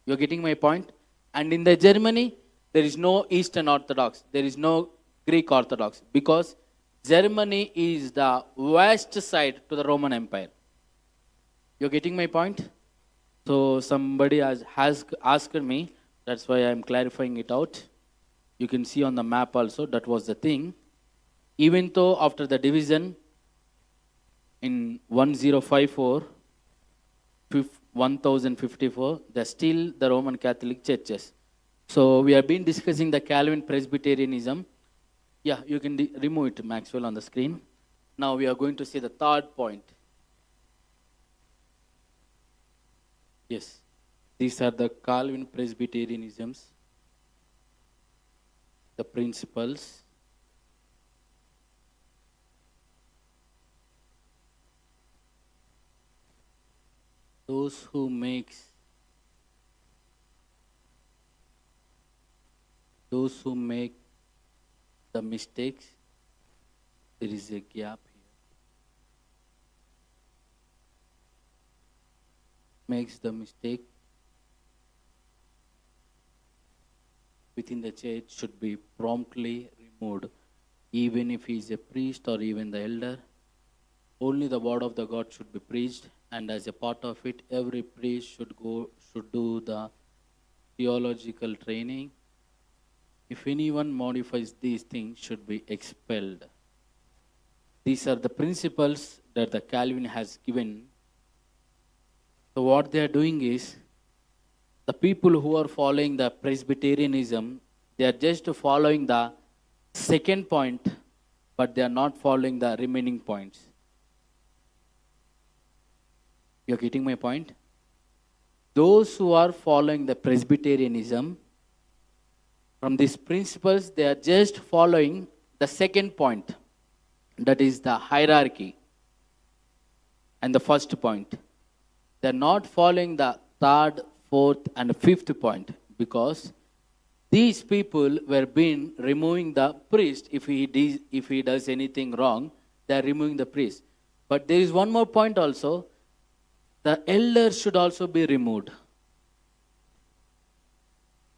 You're getting my point? And in the Germany, there is no Eastern Orthodox. There is no Greek Orthodox. Because Germany is the west side to the Roman Empire. You're getting my point? So somebody has asked me, that's why I'm clarifying it out. You can see on the map also, that was the thing. Even though after the division in 1054, 1054, they're still the Roman Catholic churches. So we have been discussing the Calvin Presbyterianism. Yeah, you can remove it, Maxwell, on the screen. Now we are going to see the third point. Yes, these are the Calvin Presbyterianisms, the principles. Those who make the mistakes, there is a gap here. Makes the mistake within the church should be promptly removed, even if he is a priest or even the elder. Only the word of the God should be preached, and as a part of it, every priest should do the theological training. If anyone modifies these things, should be expelled. These are the principles that the Calvin has given. So what they are doing is, the people who are following the Presbyterianism, they are just following the second point, but they are not following the remaining points. You're getting my point? Those who are following the Presbyterianism, From these principles, they are just following the second point, that is the hierarchy, and the first point. They are not following the third, fourth, and fifth point, because these people were being removing the priest. If he does anything wrong, they are removing the priest. But there is one more point also. The elders should also be removed.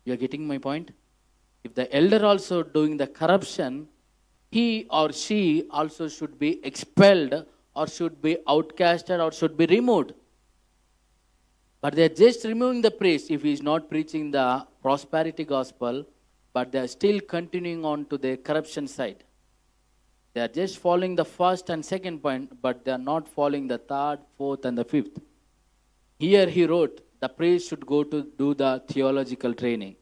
You are getting my point? If the elder also doing the corruption, he or she also should be expelled, or should be outcasted, or should be removed. But they are just removing the priest if he is not preaching the prosperity gospel, but they are still continuing on to the corruption side. They are just following the first and second point, but they are not following the third, fourth, and the fifth. Here he wrote, the priest should go to do the theological training.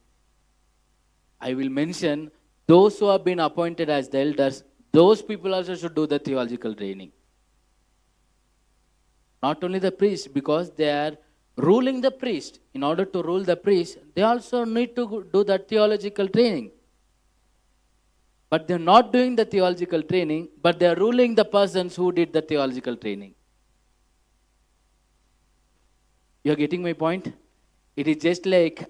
I will mention those who have been appointed as the elders, those people also should do the theological training. Not only the priest, because they are ruling the priest. In order to rule the priest, they also need to do the theological training. But they're not doing the theological training, but they're ruling the persons who did the theological training. You're getting my point? It is just like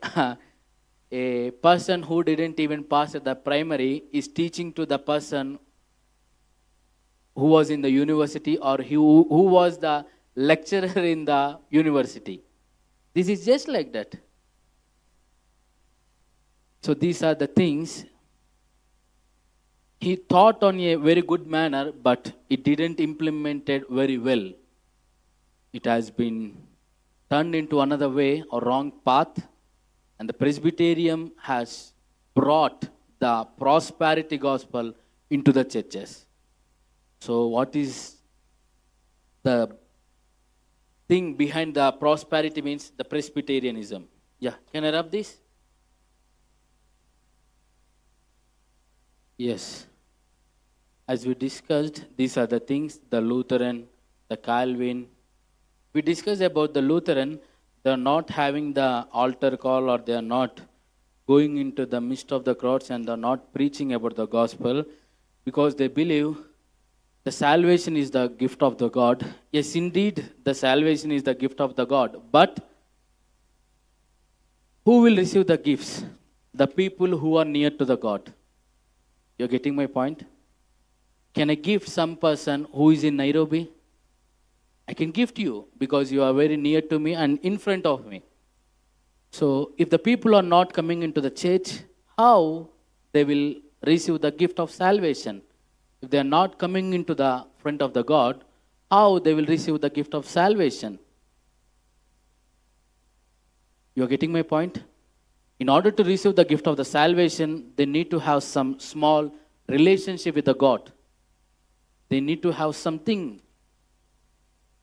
a person who didn't even pass at the primary is teaching to the person who was in the university, or who was the lecturer in the university. This is just like that. So these are the things. He taught on a very good manner, but it didn't implement it very well. It has been turned into another way or wrong path. And the Presbyterian has brought the prosperity gospel into the churches. So what is the thing behind the prosperity means the Presbyterianism? Yeah, can I rub this? Yes. As we discussed, these are the things, the Lutheran, the Calvin. We discussed about the Lutheran. They are not having the altar call, or they are not going into the midst of the crowds, and they are not preaching about the gospel, because they believe the salvation is the gift of the God. Yes, indeed, the salvation is the gift of the God. But who will receive the gifts? The people who are near to the God. You're getting my point? Can I gift some person who is in Nairobi? I can gift you because you are very near to me and in front of me. So if the people are not coming into the church, how they will receive the gift of salvation? If they are not coming into the front of the God, how they will receive the gift of salvation? You are getting my point? In order to receive the gift of the salvation, they need to have some small relationship with the God. They need to have something.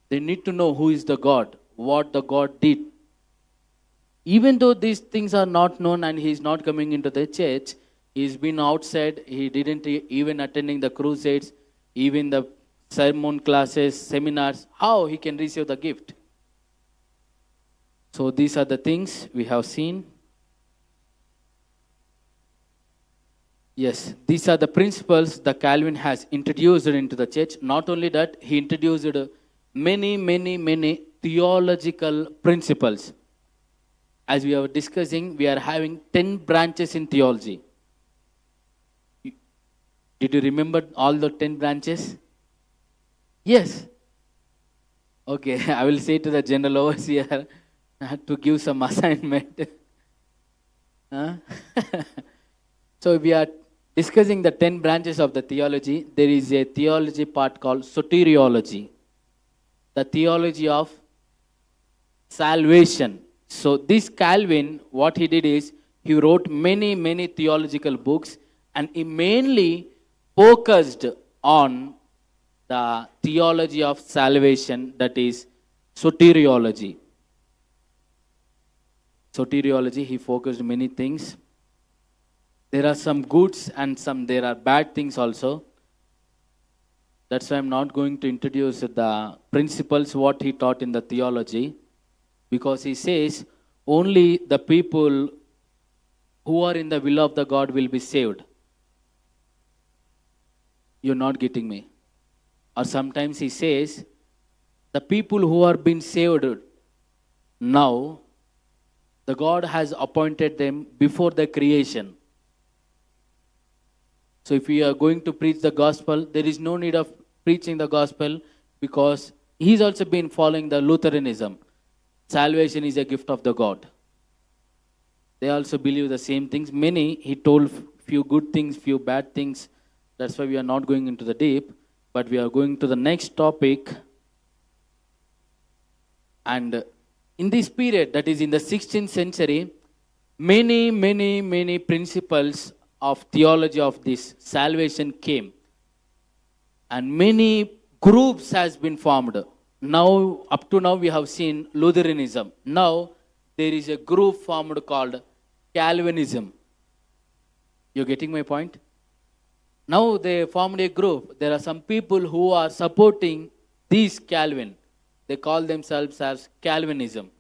They need to know who is the God, what the God did. Even though these things are not known and he is not coming into the church, he's been outside, he didn't even attending the crusades, even the sermon classes, seminars, how he can receive the gift? So these are the things we have seen. Yes, these are the principles that Calvin has introduced into the church. Not only that, he introduced many theological principles. As we are discussing, we are having 10 branches in theology. Did you remember all the 10 branches? Yes. Okay, I will say to the general overseer to give some assignment. So we are discussing the 10 branches of the theology. There is a theology part called soteriology, the theology of salvation. So this Calvin, what he did is, he wrote many theological books, and he mainly focused on the theology of salvation, that is soteriology. Soteriology, he focused many things. There are some goods and there are bad things also. That's why I'm not going to introduce the principles what he taught in the theology, because he says only the people who are in the will of the God will be saved. You're not getting me. Or sometimes he says, the people who are being saved now, the God has appointed them before the creation. So if we are going to preach the gospel, there is no need of preaching the gospel, because he's also been following the Lutheranism. Salvation is a gift of the God. They also believe the same things. Many, he told few good things, few bad things. That's why we are not going into the deep, but we are going to the next topic. And in this period, that is in the 16th century, many principles of theology of this salvation came. And many groups has been formed. Now, up to now, we have seen Lutheranism. Now, there is a group formed called Calvinism. You're getting my point? Now, they formed a group. There are some people who are supporting this Calvin. They call themselves as Calvinism.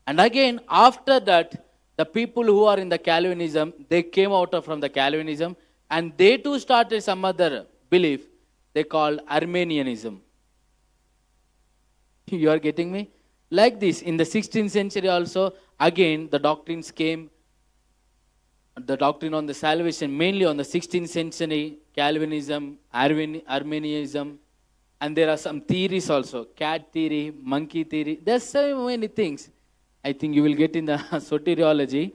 And again, after that, the people who are in the Calvinism, they came out from the Calvinism, and they too started some other belief they called Arminianism. You are getting me? Like this, in the 16th century also, again, the doctrines came. The doctrine on the salvation, mainly on the 16th century, Calvinism, Arminianism, and there are some theories also, cat theory, monkey theory. There's so many things. I think you will get in the soteriology,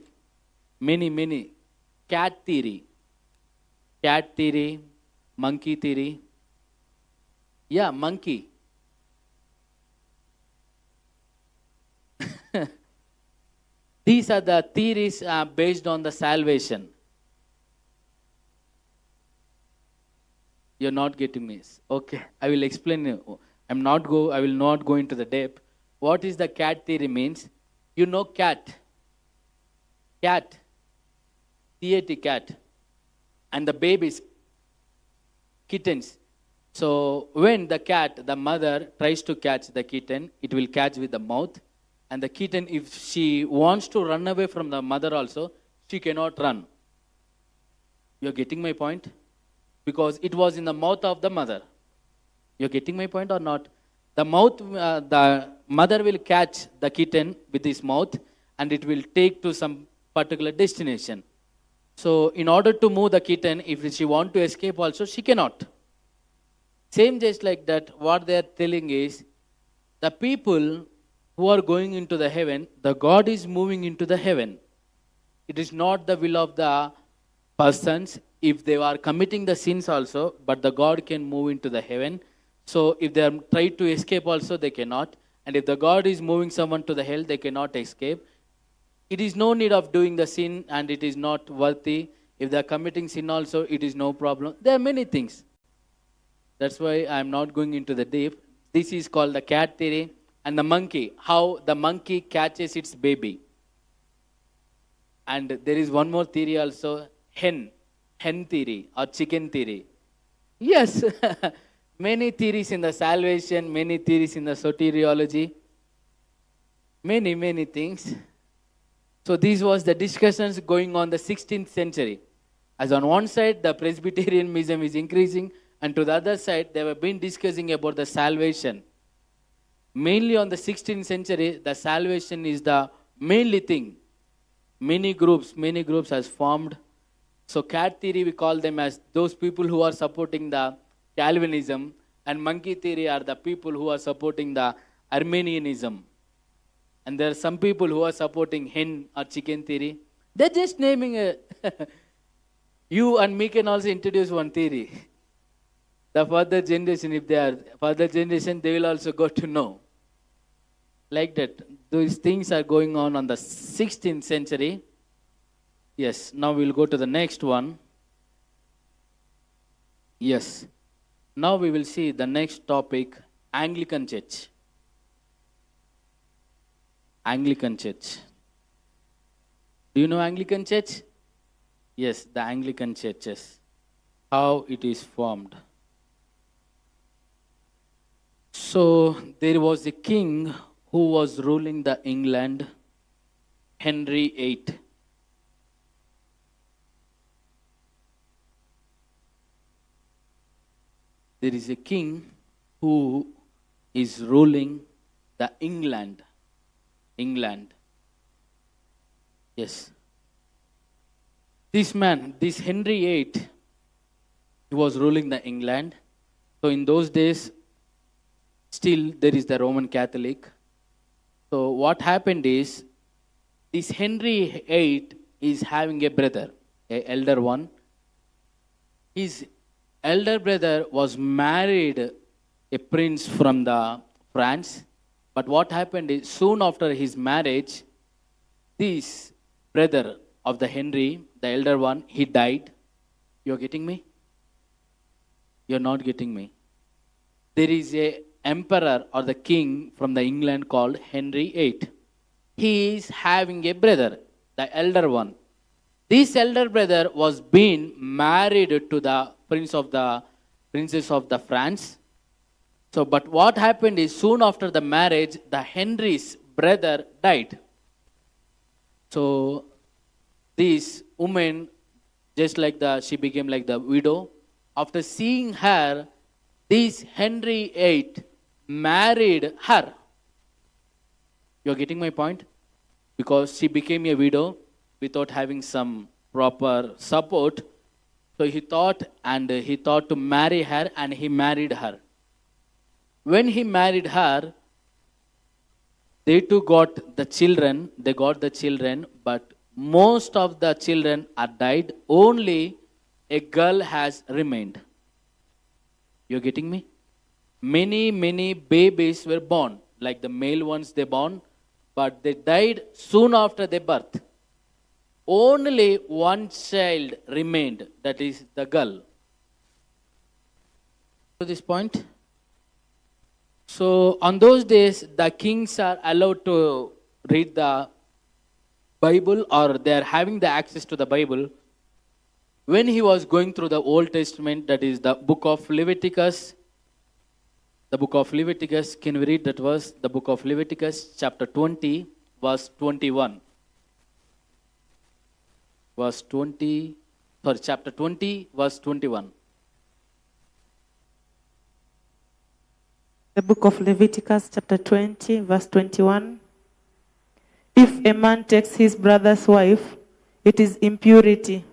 many. Cat theory, monkey theory. Yeah, monkey. These are the theories based on the salvation. You're not getting me. Okay, I will explain. I will not go into the depth. What is the cat theory means? You know cat. Cat. C-A-T, cat. And the babies, kittens. So when the mother tries to catch the kitten, it will catch with the mouth. And the kitten, if she wants to run away from the mother also, she cannot run. You're getting my point? Because it was in the mouth of the mother. You're getting my point or not? The mother will catch the kitten with his mouth, and it will take to some particular destination. So in order to move the kitten, if she want to escape also, she cannot. Same just like that, what they are telling is, the people who are going into the heaven, the God is moving into the heaven. It is not the will of the persons, if they are committing the sins also, but the God can move into the heaven. So if they are trying to escape also, they cannot. And if the God is moving someone to the hell, they cannot escape. It is no need of doing the sin, and it is not worthy. If they are committing sin also, it is no problem. There are many things. That's why I am not going into the deep. This is called the cat theory. And the monkey, how the monkey catches its baby. And there is one more theory also, hen theory or chicken theory. Yes, many theories in the salvation, many theories in the soteriology, many things. So these was the discussions going on the 16th century. As on one side, the Presbyterianism is increasing, and to the other side, they were been discussing about the salvation. Mainly on the 16th century, the salvation is the mainly thing. Many groups has formed. So cat theory, we call them as those people who are supporting the Calvinism, and monkey theory are the people who are supporting the Arminianism. And there are some people who are supporting hen or chicken theory. They're just naming a you and me can also introduce one theory. The further generation, if they are further generation, they will also go to know. Like that. Those things are going on the 16th century. Yes, now we'll go to the next one. Yes. Now we will see the next topic, Anglican Church. Anglican Church. Do you know Anglican Church? Yes, the Anglican churches. How it is formed. So there was a king who was ruling the England, Henry VIII. there is a king who is ruling the England. England. Yes. This man, this Henry VIII, he was ruling the England. So in those days, still there is the Roman Catholic. So what happened is, this Henry VIII is having a brother, a elder one. His elder brother was married a prince from the France. But what happened is, soon after his marriage, this brother of the Henry, the elder one, he died. You're getting me? You're not getting me. There is a emperor or the king from the England called Henry VIII. He is having a brother, the elder one. This elder brother was being married to the princess of the France. So, but what happened is, soon after the marriage, the Henry's brother died. So, this woman, she became like the widow. After seeing her, this Henry VIII married her. You're getting my point? Because she became a widow without having some proper support. So he thought to marry her, and he married her. When he married her, they too got the children. They got the children, but most of the children are died. Only a girl has remained. You're getting me? Many babies were born, like the male ones they born, but they died soon after their birth. Only one child remained, that is the girl. To this point. So on those days, the kings are allowed to read the Bible, or they are having the access to the Bible. When he was going through the Old Testament, that is the book of Leviticus, can we read that verse? The book of Leviticus, chapter 20, verse 21. Chapter 20, verse 21. The book of Leviticus, chapter 20, verse 21. If a man takes his brother's wife, it is impurity.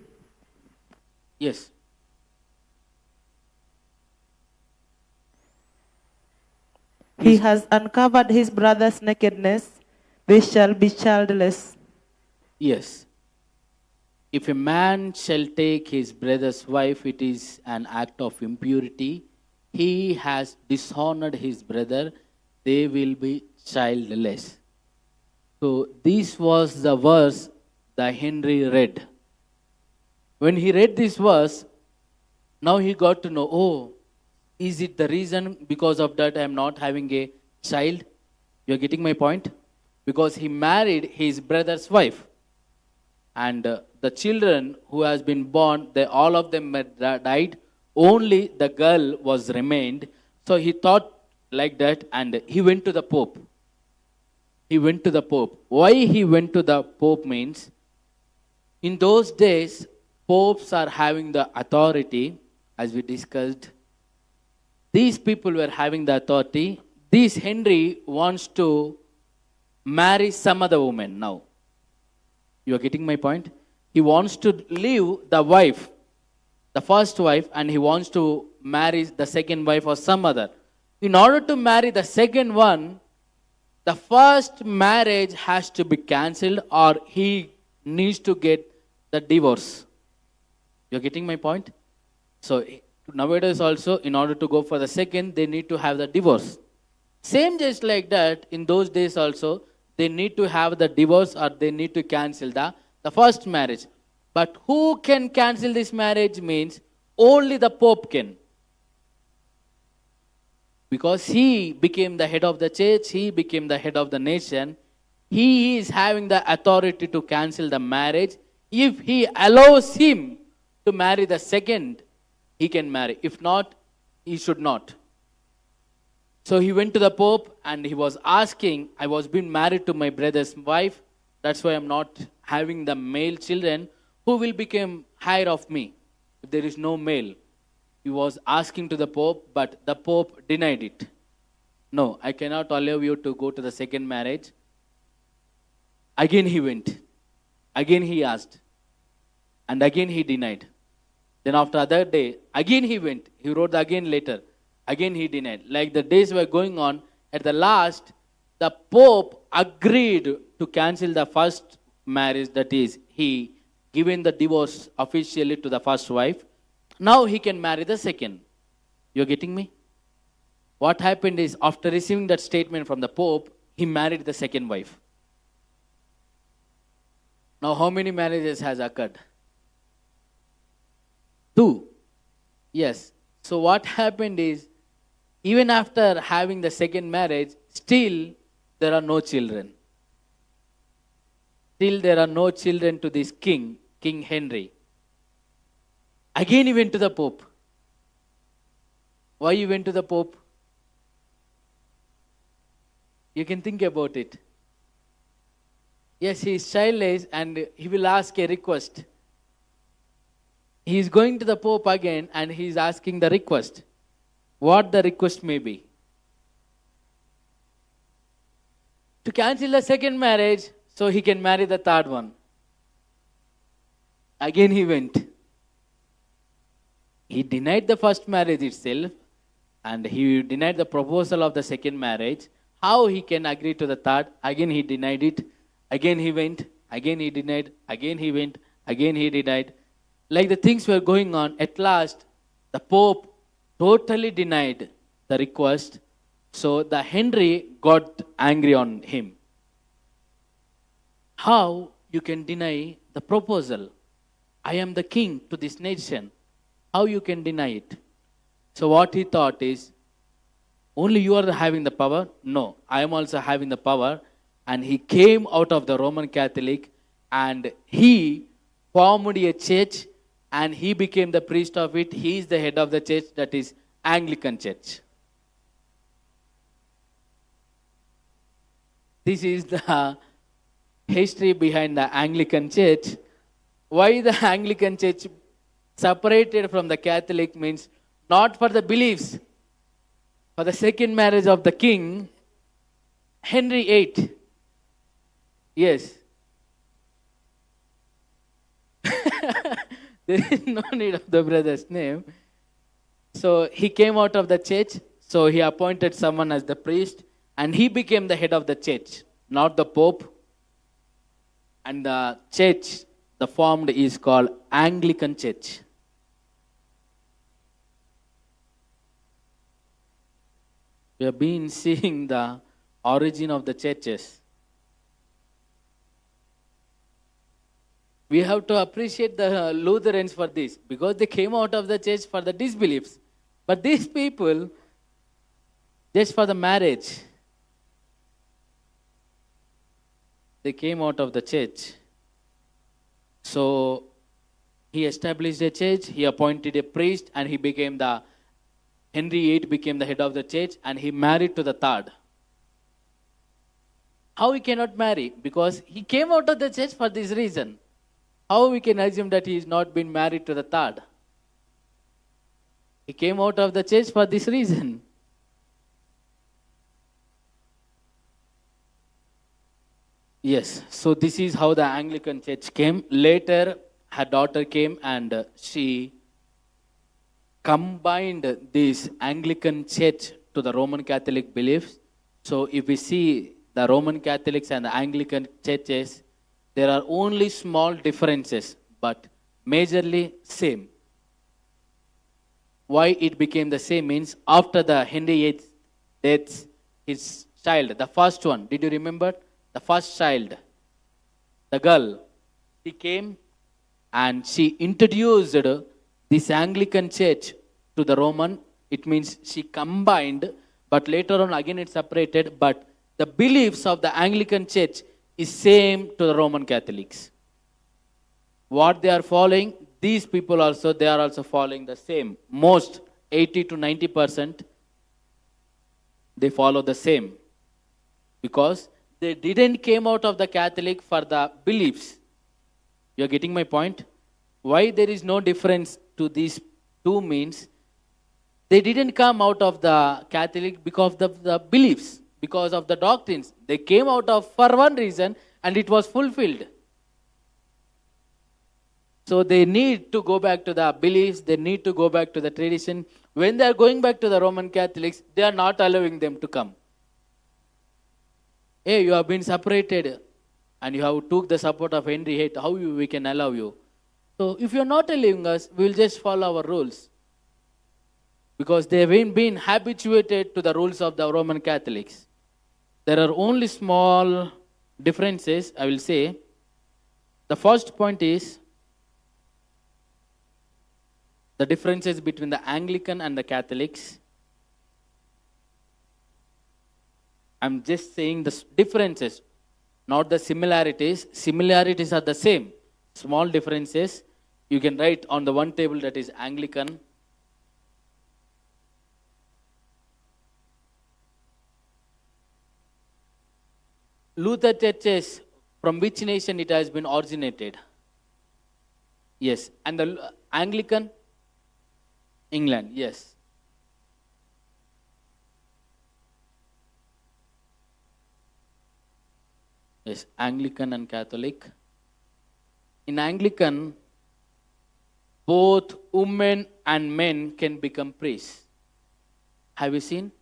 Yes. He has uncovered his brother's nakedness, they shall be childless. Yes. If a man shall take his brother's wife, it is an act of impurity. He has dishonored his brother, they will be childless. So this was the verse that Henry read. When he read this verse, now he got to know, is it the reason because of that I am not having a child? You are getting my point? Because he married his brother's wife. And the children who has been born, all of them died. Only the girl was remained. So he thought like that, and he went to the Pope. Why he went to the Pope means, in those days, popes are having the authority, as we discussed. These people were having the authority. This Henry wants to marry some other woman now. You are getting my point? He wants to leave the wife, the first wife, and he wants to marry the second wife or some other. In order to marry the second one, the first marriage has to be cancelled, or he needs to get the divorce. You're getting my point? So nowadays also, in order to go for the second, they need to have the divorce. Same just like that, in those days also, they need to have the divorce, or they need to cancel the first marriage. But who can cancel this marriage means only the Pope can. Because he became the head of the church, he became the head of the nation. He is having the authority to cancel the marriage. If he allows him to marry the second, he can marry. If not, he should not. So he went to the Pope and he was asking, I was being married to my brother's wife. That's why I'm not having the male children. Who will become higher of me if there is no male? he was asking to the Pope, but the Pope denied it. No, I cannot allow you to go to the second marriage. Again he went. Again he asked. And again he denied. Then after other day, again he went. He wrote again later. Again he denied. Like the days were going on, at the last, the Pope agreed to cancel the first marriage, that is, he given the divorce officially to the first wife. Now he can marry the second. You're getting me? What happened is, after receiving that statement from the Pope, he married the second wife. Now how many marriages has occurred? 2. Yes. So what happened is, even after having the second marriage, still there are no children. Still there are no children to this king, King Henry. Again he went to the Pope. Why he went to the Pope? You can think about it. Yes, he is childless and he will ask a request. He is going to the Pope again and he is asking the request. What the request may be? To cancel the second marriage so he can marry the third one. Again he went. He denied the first marriage itself and he denied the proposal of the second marriage. How he can agree to the third? Again he denied it. Again he went. Again he denied. Again he went. Again he denied. Like the things were going on, at last the Pope totally denied the request. So the Henry got angry on him. How you can deny the proposal? I am the king to this nation. How you can deny it? So what he thought is, only you are having the power? No, I am also having the power. And he came out of the Roman Catholic and he formed a church and he became the priest of it. He is the head of the church, that is Anglican Church. This is the history behind the Anglican Church. Why the Anglican Church separated from the Catholic means not for the beliefs. For the second marriage of the king, Henry VIII. Yes. There is no need of the brother's name. So he came out of the church. So he appointed someone as the priest. And he became the head of the church, not the Pope. And the church, the formed is called Anglican Church. We have been seeing the origin of the churches. We have to appreciate the Lutherans for this, because they came out of the church for the disbeliefs. But these people, just for the marriage, they came out of the church. So he established a church, he appointed a priest, and Henry VIII became the head of the church, and he married to the third. How he cannot marry? Because he came out of the church for this reason. How we can assume that he is not been married to the third? He came out of the church for this reason. Yes, so this is how the Anglican Church came. Later, her daughter came and she combined this Anglican Church to the Roman Catholic beliefs. So if we see the Roman Catholics and the Anglican churches, there are only small differences, but majorly same. Why it became the same means, after the Henry VIII death, his child, the first one, did you remember? The first child, the girl, she came and she introduced this Anglican church to the Roman. It means she combined, but later on again it separated, but the beliefs of the Anglican church is same to the Roman Catholics. What they are following, these people also, they are also following the same. Most 80 to 90%, they follow the same. Because they didn't came out of the Catholic for the beliefs. You are getting my point? Why there is no difference to these two means, They didn't come out of the Catholic because of the beliefs, because of the doctrines. They came out of for one reason and it was fulfilled. So they need to go back to the beliefs, they need to go back to the tradition. When they are going back to the Roman Catholics, they are not allowing them to come. Hey, you have been separated and you have took the support of Henry VIII. How we can allow you? So if you are not allowing us, we will just follow our rules. Because they have been habituated to the rules of the Roman Catholics. There are only small differences, I will say. The first point is the differences between the Anglican and the Catholics. I'm just saying the differences, not the similarities. Similarities are the same. Small differences. You can write on the one table that is Anglican. Luther churches, from which nation it has been originated? Yes. And the Anglican? England, yes. Yes, Anglican and Catholic. In Anglican, both women and men can become priests. Have you seen?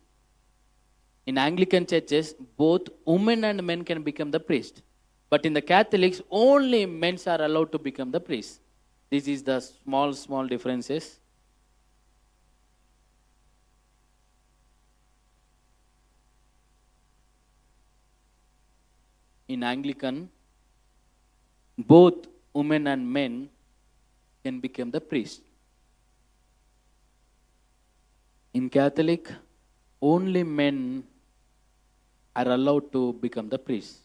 In Anglican churches, both women and men can become the priest. But in the Catholics, only men are allowed to become the priest. This is the small differences. In Anglican, both women and men can become the priest. In Catholic, only men are allowed to become the priest.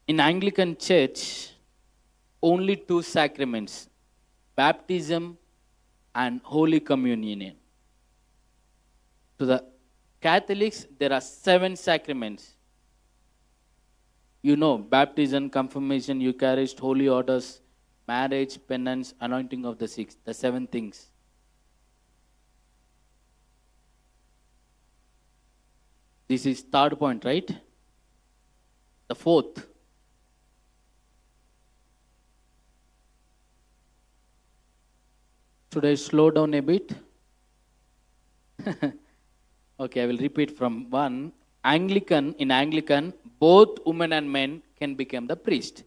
In Anglican Church, only two sacraments, baptism and Holy Communion. To the Catholics, there are 7 sacraments. You know, baptism, confirmation, Eucharist, holy orders, marriage, penance, anointing of the sick, the 7 things. This is third point, right? The fourth. Should I slow down a bit? Okay, I will repeat from 1. In Anglican, both women and men can become the priest.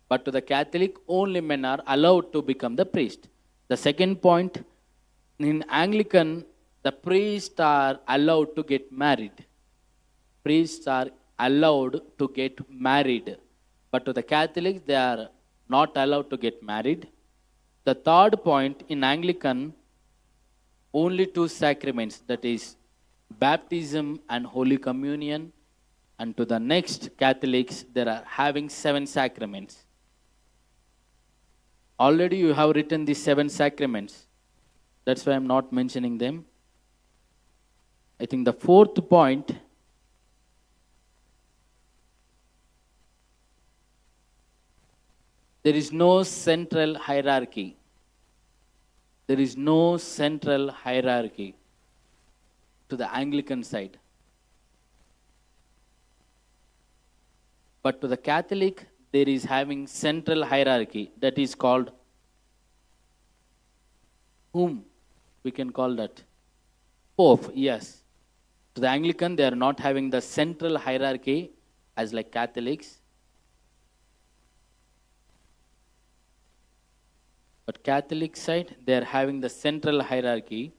But to the Catholic, only men are allowed to become the priest. The second point, in Anglican, the priests are allowed to get married. Priests are allowed to get married. But to the Catholics, they are not allowed to get married. The third point, in Anglican, only 2 sacraments, that is baptism and Holy Communion. And to the next Catholics, they are having 7 sacraments. Already you have written these 7 sacraments. That's why I'm not mentioning them. I think the fourth point, there is no central hierarchy. There is no central hierarchy to the Anglican side. But to the Catholic, there is having central hierarchy that is called whom? We can call that Pope, yes. To the Anglican, they are not having the central hierarchy as like Catholics. But Catholic side, they are having the central hierarchy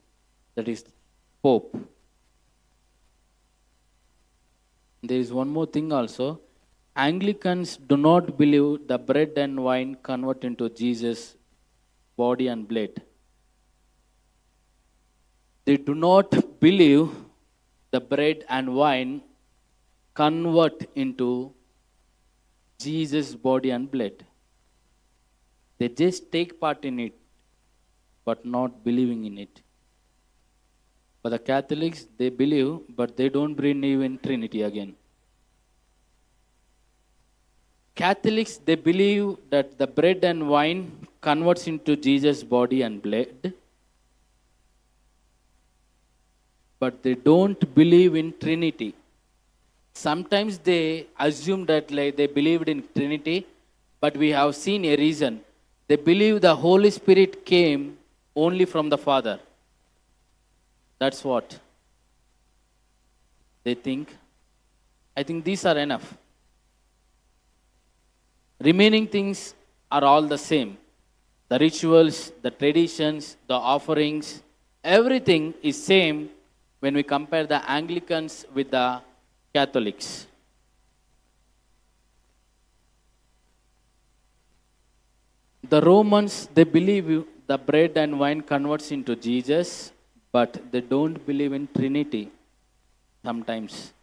that is Pope. There is one more thing also. Anglicans do not believe the bread and wine convert into Jesus' body and blood. They do not believe the bread and wine convert into Jesus' body and blood. They just take part in it, but not believing in it. But the Catholics, they believe, but they don't believe in Trinity again. Catholics, they believe that the bread and wine converts into Jesus' body and blood, but they don't believe in Trinity. Sometimes they assume that like they believed in Trinity, but we have seen a reason. They believe the Holy Spirit came only from the Father. That's what they think. I think these are enough. Remaining things are all the same. The rituals, the traditions, the offerings, everything is same when we compare the Anglicans with the Catholics. The Romans, they believe the bread and wine converts into Jesus, but they don't believe in Trinity sometimes.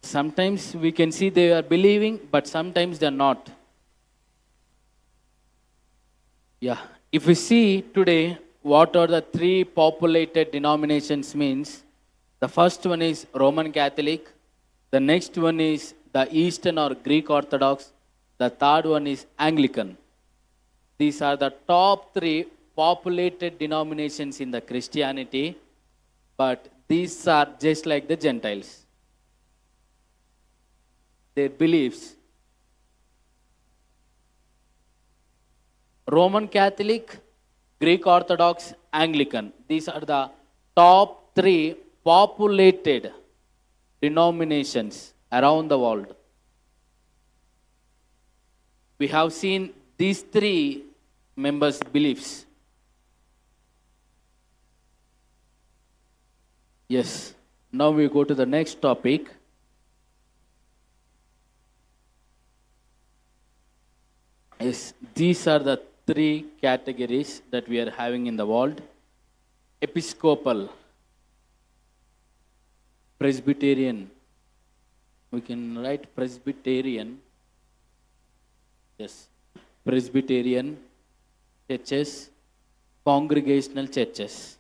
Sometimes we can see they are believing, but sometimes they are not. Yeah, if we see today what are the three populated denominations means, the first one is Roman Catholic, the next one is the Eastern or Greek Orthodox, the third one is Anglican. These are the top three populated denominations in the Christianity, but these are just like the Gentiles. Their beliefs. Roman Catholic, Greek Orthodox, Anglican. These are the top three populated denominations around the world. We have seen these three members' beliefs. Yes. Now we go to the next topic. Yes, these are the three categories that we are having in the world. Episcopal, Presbyterian. We can write Presbyterian. Yes, Presbyterian churches, congregational churches.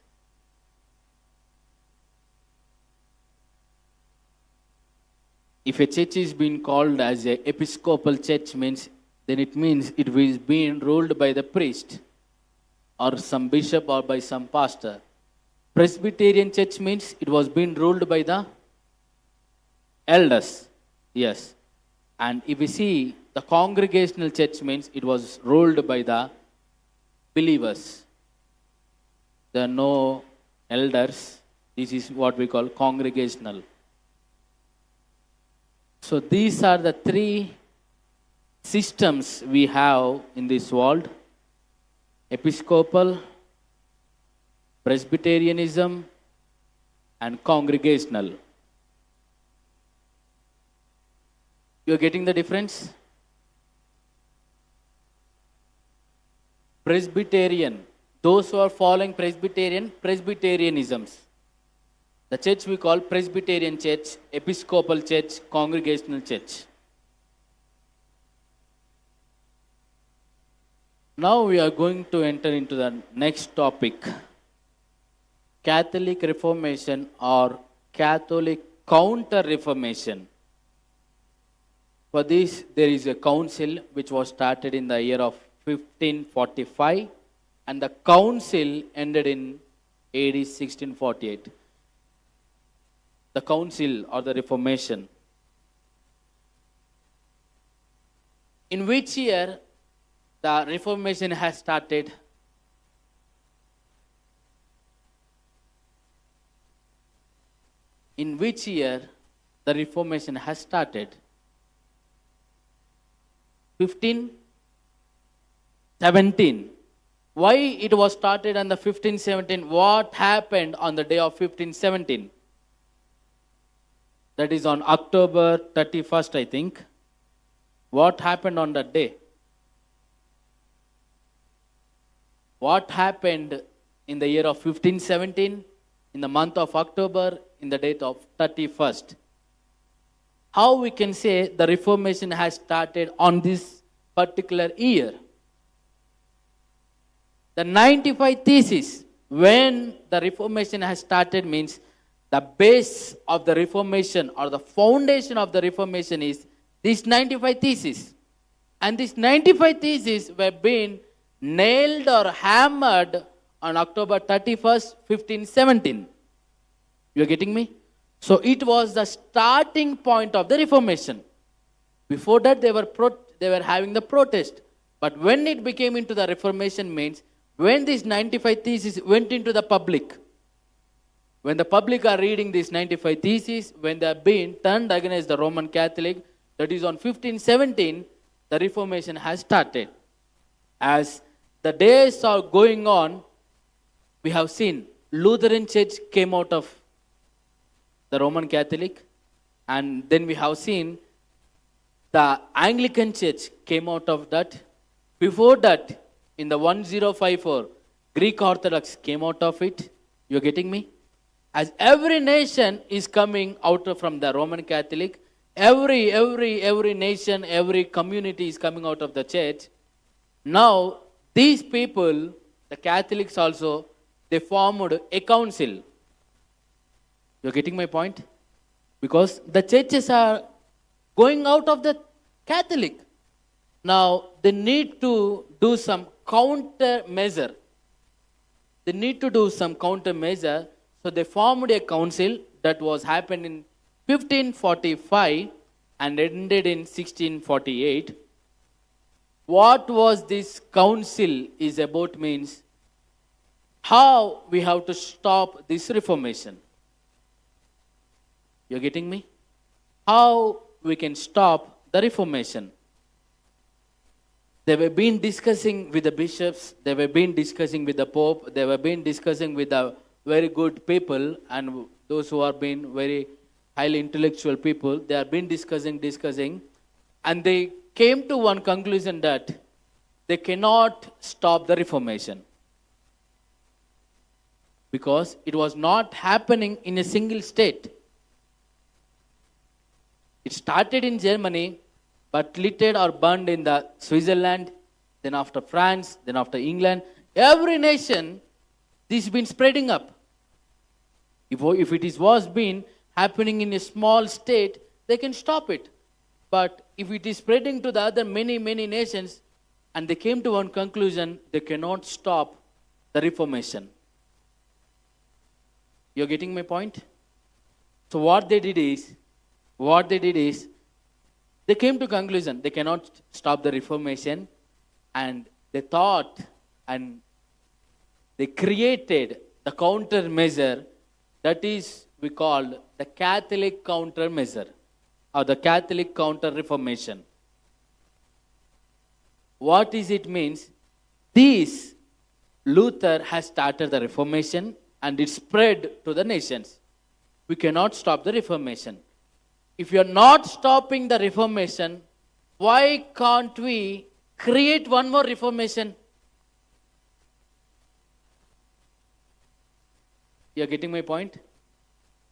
If a church is being called as an Episcopal church means, then it means it is being ruled by the priest or some bishop or by some pastor. Presbyterian church means it was being ruled by the elders. Yes. And if we see the congregational church means it was ruled by the believers. There are no elders. This is what we call congregational. So these are the three systems we have in this world: Episcopal, Presbyterianism, and congregational. You are getting the difference? Presbyterian, those who are following Presbyterianisms. The church we call Presbyterian church, Episcopal church, congregational church. Now we are going to enter into the next topic. Catholic Reformation or Catholic Counter-Reformation. For this, there is a council which was started in the year of 1545 and the council ended in AD 1648. The council or the Reformation. In which year the Reformation has started? In which year the Reformation has started? 1517. Why it was started on the 1517? What happened on the day of 1517? That is on October 31st, I think. What happened on that day? What happened in the year of 1517, in the month of October, in the date of 31st? How we can say the Reformation has started on this particular year? The 95 Theses, when the Reformation has started means the base of the Reformation or the foundation of the Reformation is these 95 Theses. And these 95 theses were being nailed or hammered on October 31st, 1517. You're getting me? So it was the starting point of the Reformation. Before that, they were having the protest. But when it became into the Reformation means, when these 95 theses went into the public, when the public are reading these 95 theses, when they are being turned against the Roman Catholic, that is on 1517, the Reformation has started. As the days are going on, we have seen Lutheran Church came out of the Roman Catholic, and then we have seen the Anglican Church came out of that. Before that, in the 1054, Greek Orthodox came out of it. You're getting me? As every nation is coming out from the Roman Catholic, every nation, every community is coming out of the church. Now, these people, the Catholics also, they formed a council. You're getting my point? Because the churches are going out of the Catholic. Now, they need to do some counter measure. They need to do some counter measure. So they formed a council that was happened in 1545 and ended in 1648. What was this council is about means how we have to stop this Reformation. You're getting me? How we can stop the Reformation. They were been discussing with the bishops, they were been discussing with the Pope, they were been discussing with the very good people and those who are being very highly intellectual people, they have been discussing, and they came to one conclusion that they cannot stop the Reformation. Because it was not happening in a single state. It started in Germany, but lit or burned in the Switzerland, then after France, then after England. Every nation, this has been spreading up. If it was been happening in a small state, they can stop it. But if it is spreading to the other many nations, and they came to one conclusion, they cannot stop the Reformation. You're getting my point? So what they did is, they came to conclusion they cannot stop the Reformation, and they thought and they created the countermeasure that is we called the Catholic countermeasure or the Catholic counter-reformation. What is it means? This Luther has started the Reformation and it spread to the nations. We cannot stop the Reformation. If you are not stopping the Reformation, why can't we create one more Reformation? You are getting my point?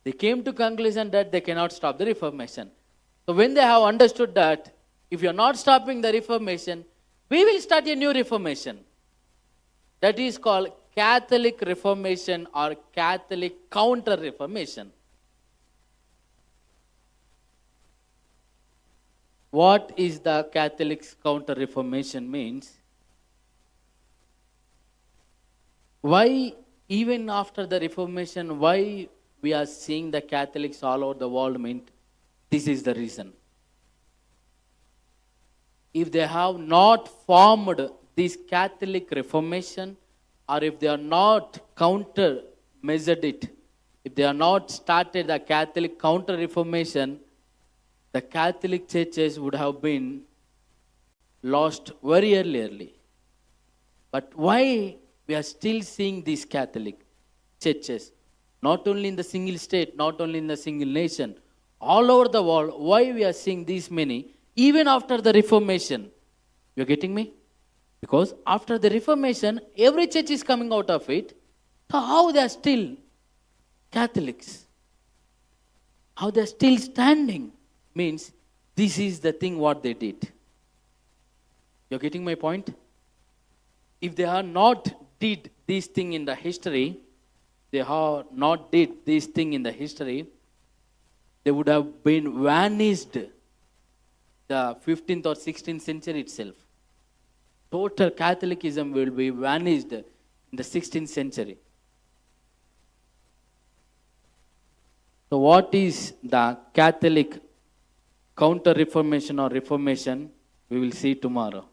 They came to conclusion that they cannot stop the Reformation. So when they have understood that if you are not stopping the Reformation, we will start a new Reformation. That is called Catholic Reformation or Catholic Counter-Reformation. What is the Catholic Counter-Reformation means? Why, even after the Reformation, why we are seeing the Catholics all over the world means? This is the reason. If they have not formed this Catholic Reformation, or if they are not counter-measured it, if they are not started the Catholic Counter-Reformation, the Catholic churches would have been lost very early. But why we are still seeing these Catholic churches, not only in the single state, not only in the single nation, all over the world, why we are seeing these many, even after the Reformation? You are getting me? Because after the Reformation, every church is coming out of it. So how they are still Catholics? How they are still standing? Means this is the thing what they did. You're getting my point? If they are not did this thing in the history, they have not did this thing in the history, they would have been vanished the 15th or 16th century itself. Total Catholicism will be vanished in the 16th century. So what is the Catholic counter-reformation or reformation? We will see tomorrow.